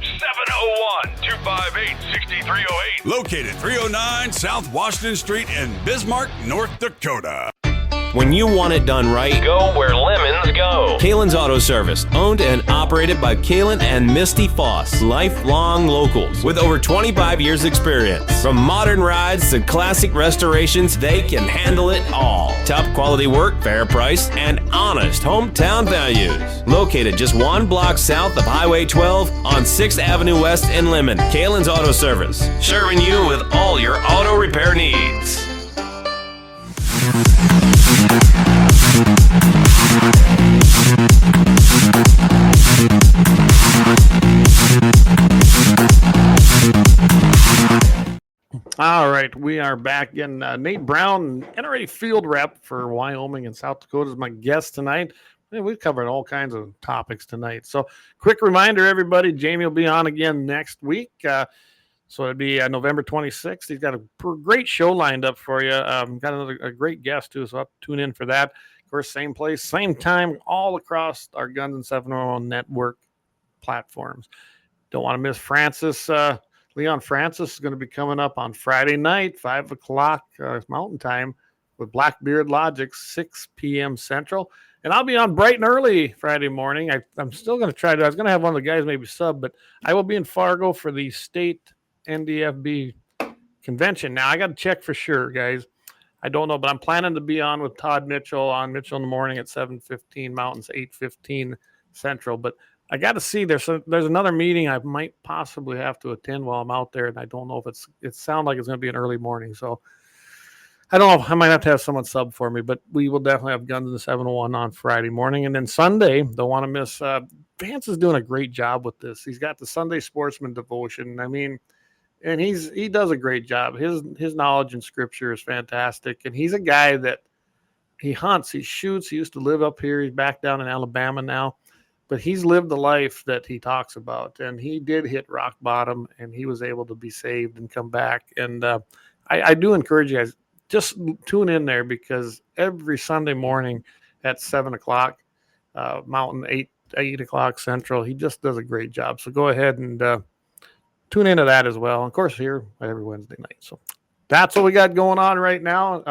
701-258-6308.
Located 309 South Washington Street in Bismarck, North Dakota.
When you want it done right,
Go where lemons go.
Kalen's Auto Service, owned and operated by Kalen and Misty Foss, lifelong locals with over 25 years experience. From modern rides to classic restorations, they can handle it all. Top quality work, fair price, and honest hometown values. Located just one block south of Highway 12 on 6th Avenue West in Lemon. Kalen's Auto Service, serving you with all your auto repair needs.
All right, we are back again. Nate Brown, NRA field rep for Wyoming and South Dakota, is my guest tonight. We've covered all kinds of topics tonight. So quick reminder, everybody, Jamie will be on again next week. So it'd be November 26th. He's got a great show lined up for you. Got a great guest, too, so I'll tune in for that. Of course, same place, same time, all across our Guns and 701 network platforms. Don't want to miss Francis. Leon Francis is going to be coming up on Friday night, 5 o'clock Mountain Time with Blackbeard Logic, 6 p.m. Central. And I'll be on bright and early Friday morning. I'm still going to try to. I was going to have one of the guys maybe sub, but I will be in Fargo for the state NDFB convention. Now, I got to check for sure, guys. I don't know, but I'm planning to be on with Todd Mitchell on Mitchell in the morning at 7:15 Mountains, 8:15 Central. But I got to see there's another meeting I might possibly have to attend while I'm out there, and I don't know if it sounds like it's going to be an early morning. So I don't know. I might have to have someone sub for me, but we will definitely have Guns in the 701 on Friday morning. And then Sunday, don't want to miss. Vance is doing a great job with this. He's got the Sunday Sportsman Devotion. I mean, and he does a great job. His knowledge in Scripture is fantastic, and he's a guy that he hunts, he shoots. He used to live up here. He's back down in Alabama now, but he's lived the life that he talks about, and he did hit rock bottom, and he was able to be saved and come back. And I do encourage you guys, just tune in there, because every Sunday morning at 7 o'clock Mountain, 8 o'clock Central, he just does a great job. So go ahead and tune into that as well. And of course, here every Wednesday night. So that's what we got going on right now.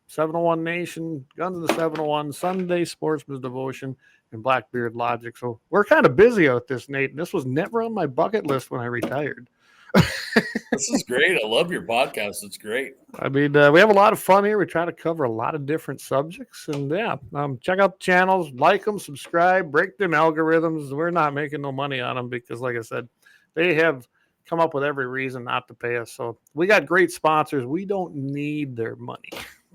701 Nation, Guns in the 701, Sunday Sportsman's Devotion, and Blackbeard Logic. So we're kind of busy out this, Nate. And this was never on my bucket list when I retired.
This is great. I love your podcast. It's great.
I mean, we have a lot of fun here. We try to cover a lot of different subjects. And yeah, check out the channels, like them, subscribe, break them algorithms. We're not making no money on them because, like I said, they have come up with every reason not to pay us. So we got great sponsors. We don't need their money.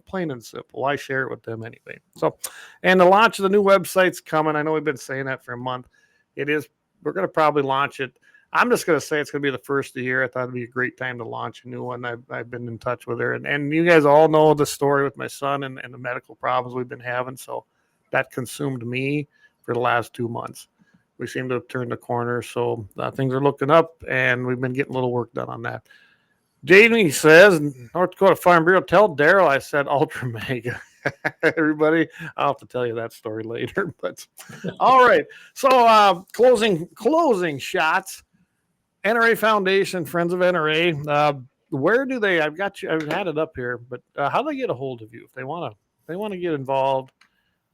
Plain and simple. I share it with them anyway. So, and the launch of the new website's coming. I know we've been saying that for a month. We're going to probably launch it. I'm just going to say it's going to be the first of the year. I thought it'd be a great time to launch a new one. I've been in touch with her, and you guys all know the story with my son and the medical problems we've been having. So that consumed me for the last 2 months. We seem to have turned the corner. So things are looking up, and we've been getting a little work done on that. Jamie says, North Dakota Farm Bureau, tell Daryl I said Ultra Mega. Everybody, I'll have to tell you that story later. But all right. So closing shots. NRA Foundation, Friends of NRA. Where do they? I've had it up here, but how do they get a hold of you if they want to get involved?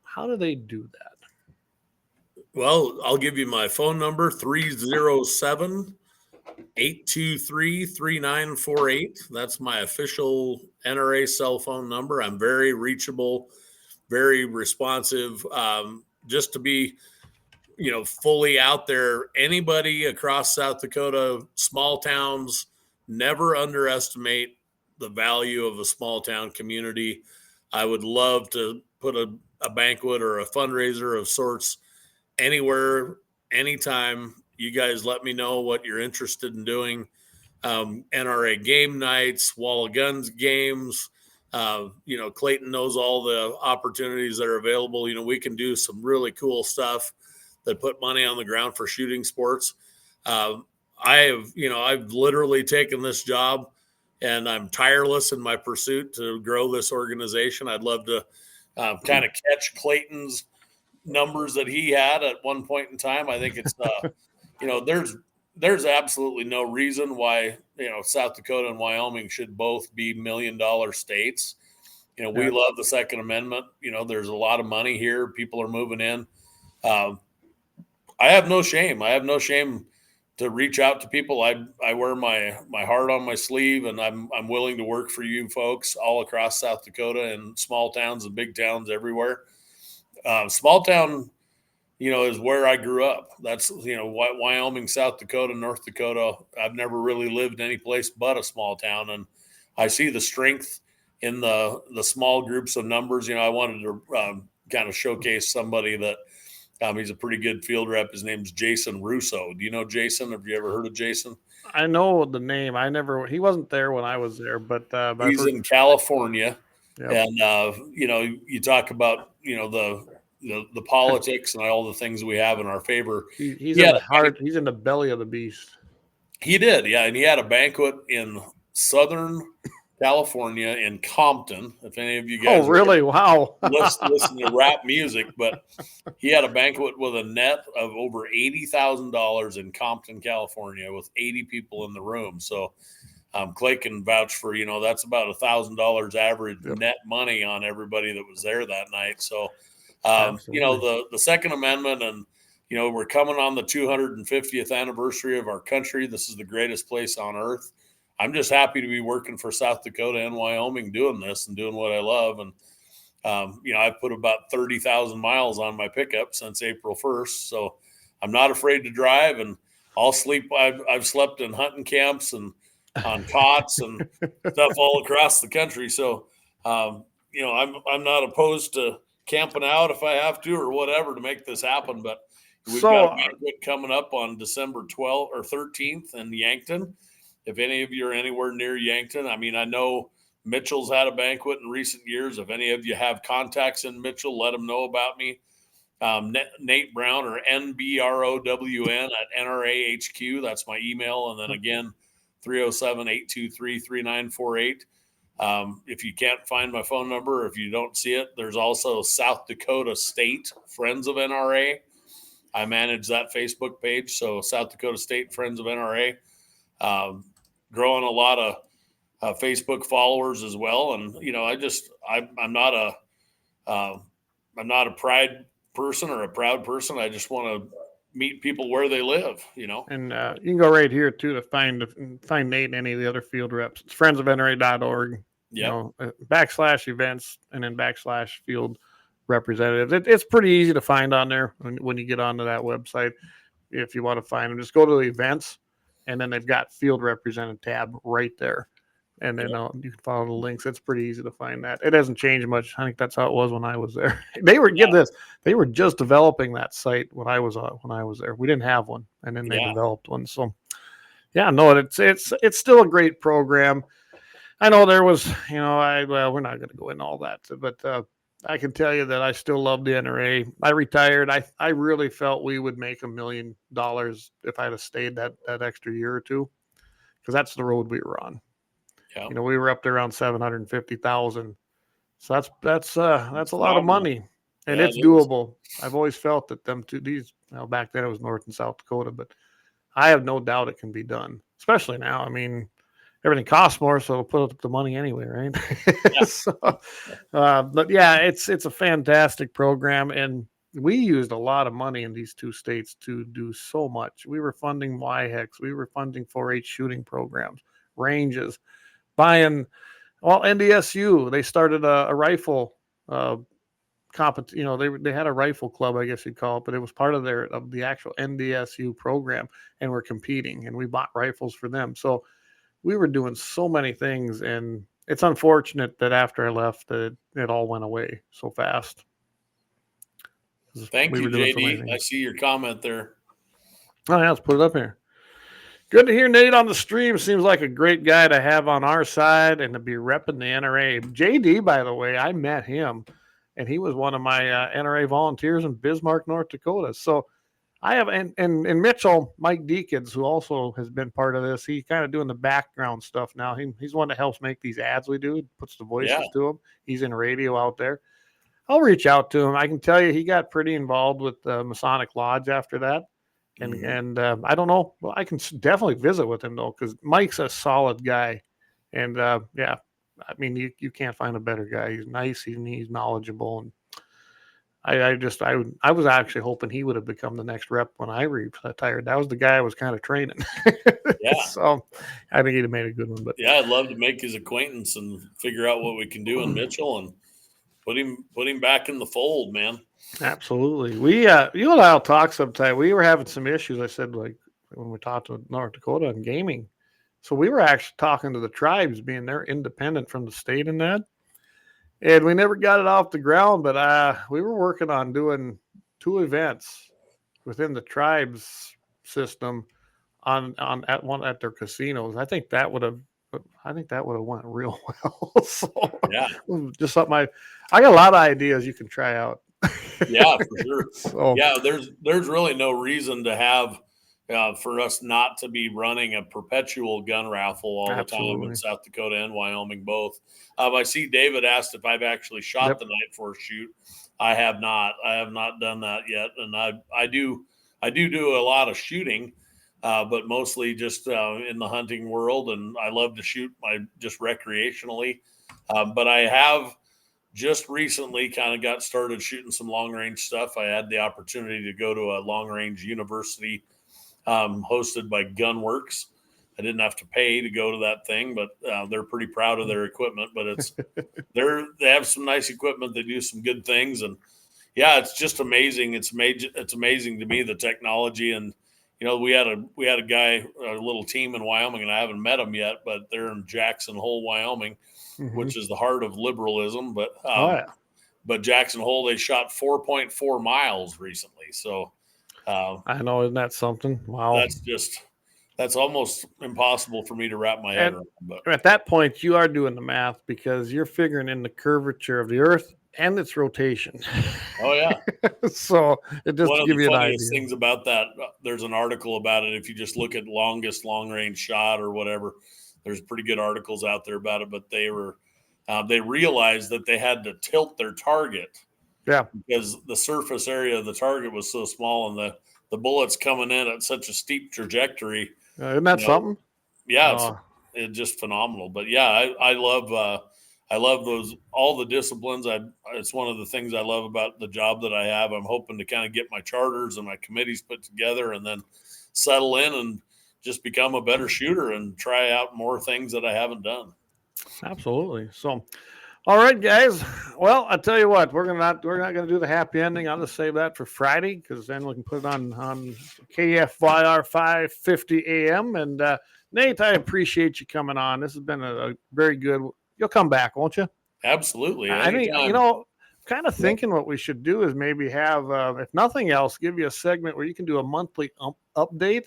How do they do that?
Well, I'll give you my phone number, 307-823-3948. That's my official NRA cell phone number. I'm very reachable, very responsive. Just to be fully out there. Anybody across South Dakota, small towns, never underestimate the value of a small town community. I would love to put a banquet or a fundraiser of sorts anywhere, anytime. You guys let me know what you're interested in doing. NRA game nights, Wall of Guns games. Clayton knows all the opportunities that are available. We can do some really cool stuff that put money on the ground for shooting sports. I've literally taken this job, and I'm tireless in my pursuit to grow this organization. I'd love to kind of catch Clayton's numbers that he had at one point in time. I think it's, there's absolutely no reason why, South Dakota and Wyoming should both be $1 million states. We love the Second Amendment. There's a lot of money here. People are moving in. I have no shame. I have no shame to reach out to people. I wear my heart on my sleeve, and I'm willing to work for you folks all across South Dakota, and small towns and big towns everywhere. Small town, is where I grew up. That's, Wyoming, South Dakota, North Dakota. I've never really lived any place but a small town, and I see the strength in the small groups of numbers. I wanted to kind of showcase somebody that. He's a pretty good field rep. His name's Jason Russo. Do you know Jason? Have you ever heard of Jason?
I know the name. He wasn't there when I was there, but
he's in California.
Yep.
And you talk about the politics and all the things we have in our favor.
He's in the heart. He's in the belly of the beast.
He did, yeah, and he had a banquet in southern California, in Compton. If any of you guys
Oh, really? Wow.
listen to rap music, but he had a banquet with a net of over $80,000 in Compton, California, with 80 people in the room. So Clay can vouch for, that's about $1,000 average net money on everybody that was there that night. So, the Second Amendment, and, we're coming on the 250th anniversary of our country. This is the greatest place on earth. I'm just happy to be working for South Dakota and Wyoming doing this and doing what I love. And, I've put about 30,000 miles on my pickup since April 1st. So I'm not afraid to drive, and I'll sleep. I've slept in hunting camps and on cots and stuff all across the country. So, I'm not opposed to camping out if I have to or whatever to make this happen. But we've got a banquet coming up on December 12th or 13th in Yankton. If any of you are anywhere near Yankton, I mean, I know Mitchell's had a banquet in recent years. If any of you have contacts in Mitchell, let them know about me. Nate Brown, or NBROWN at NRA HQ. That's my email. And then again, 307-823-3948. If you can't find my phone number, if you don't see it, there's also South Dakota State Friends of NRA. I manage that Facebook page. So South Dakota State Friends of NRA. Growing a lot of Facebook followers as well. And, I'm not a pride person or a proud person. I just want to meet people where they live,
And you can go right here too to find Nate and any of the other field reps. It's friendsofnra.org. /events and then /field representatives. It's pretty easy to find on there when you get onto that website. If you want to find them, just go to the events, and then they've got field representative tab right there. And then you can follow the links. It's pretty easy to find that. It hasn't changed much. I think that's how it was when I was there. They were they were just developing that site when I was there. We didn't have one, and then they developed one. So, it's still a great program. I know there was, we're not going to go into all that, but I can tell you that I still love the NRA. I retired. I really felt we would make $1 million if I'd have stayed that extra year or two, because that's the road we were on. Yeah. We were up there around 750,000. So that's a lot of money, and it's doable. I've always felt that back then it was North and South Dakota, but I have no doubt it can be done, especially now. I mean, everything costs more, so it'll put up the money anyway, right? Yeah. It's a fantastic program, and we used a lot of money in these two states to do so much. We were funding YHEX, we were funding 4-H shooting programs, ranges, buying NDSU. They started a rifle competition. They had a rifle club, I guess you'd call it, but it was part of the actual NDSU program, and we're competing, and we bought rifles for them. So we were doing so many things, and it's unfortunate that after I left, it all went away so fast.
Thank you, JD. I see your comment there.
Oh, yeah, let's put it up here. Good to hear Nate on the stream. Seems like a great guy to have on our side and to be repping the NRA. JD, by the way, I met him, and he was one of my NRA volunteers in Bismarck, North Dakota. So I have, and Mitchell, Mike Deakins, who also has been part of this, he's kind of doing the background stuff now. He's one that helps make these ads we do, puts the voices to them. He's in radio out there. I'll reach out to him. I can tell you he got pretty involved with the Masonic Lodge after that. And I don't know. Well, I can definitely visit with him, though, because Mike's a solid guy. And, I mean, you can't find a better guy. He's nice. He's knowledgeable. And I was actually hoping he would have become the next rep when I retired. That was the guy I was kind of training. Yeah. So I think he'd have made a good one. But
yeah, I'd love to make his acquaintance and figure out what we can do in Mitchell and put him back in the fold, man.
Absolutely. We you and I'll talk sometime. We were having some issues. I said, like, when we talked to North Dakota on gaming. So we were actually talking to the tribes, being they're independent from the state in that. And we never got it off the ground, but we were working on doing 2 events within the tribes system at their casinos. I think that would have went real well. So yeah, just something I got a lot of ideas you can try out.
Yeah, for sure. So, yeah, there's really no reason to have for us not to be running a perpetual gun raffle all the time in South Dakota and Wyoming both. I see David asked if I've actually shot the night for a shoot. I have not. I have not done that yet, and I do a lot of shooting, but mostly just in the hunting world, and I love to shoot just recreationally. But I have just recently kind of got started shooting some long range stuff. I had the opportunity to go to a long range university hosted by Gunworks. I didn't have to pay to go to that thing, but they're pretty proud of their equipment. But they have some nice equipment. They do some good things, and yeah, it's just amazing. It's amazing to me, the technology. And we had a guy, a little team in Wyoming, and I haven't met them yet, but they're in Jackson Hole, Wyoming, which is the heart of liberalism. But but Jackson Hole, they shot 4.4 miles recently. So
I know, isn't that something? Wow.
That's almost impossible for me to wrap my head around. But
at that point, you are doing the math because you're figuring in the curvature of the Earth and its rotation.
Oh yeah.
So it just
one
to
of
give
the
you an
funniest
idea.
things about that, there's an article about it. If you just look at longest long range shot or whatever, there's pretty good articles out there about it. But they realized that they had to tilt their target.
Yeah.
Because the surface area of the target was so small, and the bullets coming in at such a steep trajectory.
Isn't that something?
Yeah, it's just phenomenal. But yeah, I love all the disciplines. It's one of the things I love about the job that I have. I'm hoping to kind of get my charters and my committees put together, and then settle in and just become a better shooter and try out more things that I haven't done.
Absolutely. So, all right, guys. Well, I tell you what, we're not gonna do the happy ending. I'll just save that for Friday because then we can put it on KFYR 550 AM. And Nate, I appreciate you coming on. This has been a very good. You'll come back, won't you?
Absolutely.
I mean, kind of thinking what we should do is maybe have, if nothing else, give you a segment where you can do a monthly update.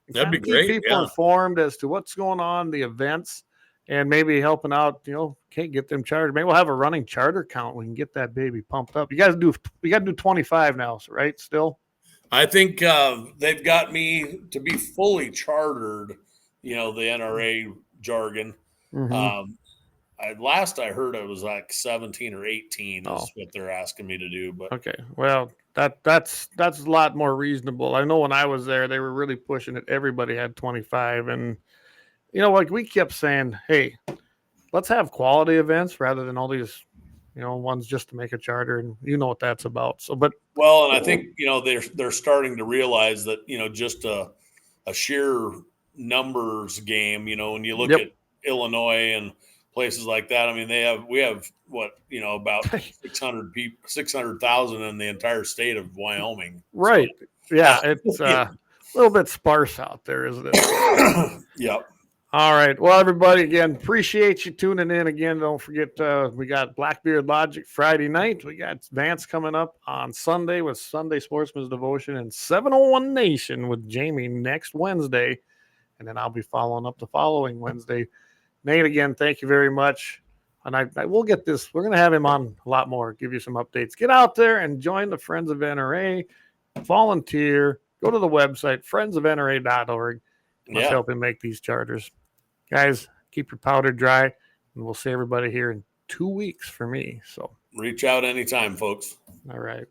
That'd be
keep
great.
People informed as to what's going on, the events. And maybe helping out, can't get them chartered. Maybe we'll have a running charter count. We can get that baby pumped up. We got to do 25 now, right? Still,
I think they've got me to be fully chartered. The NRA jargon. Last I heard, it was like 17 or 18 is what they're asking me to do. But
okay, well, that's a lot more reasonable. I know when I was there, they were really pushing it. Everybody had 25, and like we kept saying, hey, let's have quality events rather than all these, ones just to make a charter, and what that's about. So, and
I think they're starting to realize that just a sheer numbers game. When you look at Illinois and places like that, I mean, we have about 600,000 in the entire state of Wyoming.
Right? So, yeah, it's a little bit sparse out there, isn't it?
Yep.
All right. Well, everybody, again, appreciate you tuning in. Again, don't forget, we got Blackbeard Logic Friday night. We got Vance coming up on Sunday with Sunday Sportsman's Devotion, and 701 Nation with Jamie next Wednesday. And then I'll be following up the following Wednesday. Nate, again, thank you very much. And I will get this. We're going to have him on a lot more, give you some updates. Get out there and join the Friends of NRA. Volunteer. Go to the website, friendsofnra.org. Let's help him make these charters. Guys, keep your powder dry, and we'll see everybody here in 2 weeks for me. So
reach out anytime, folks.
All right.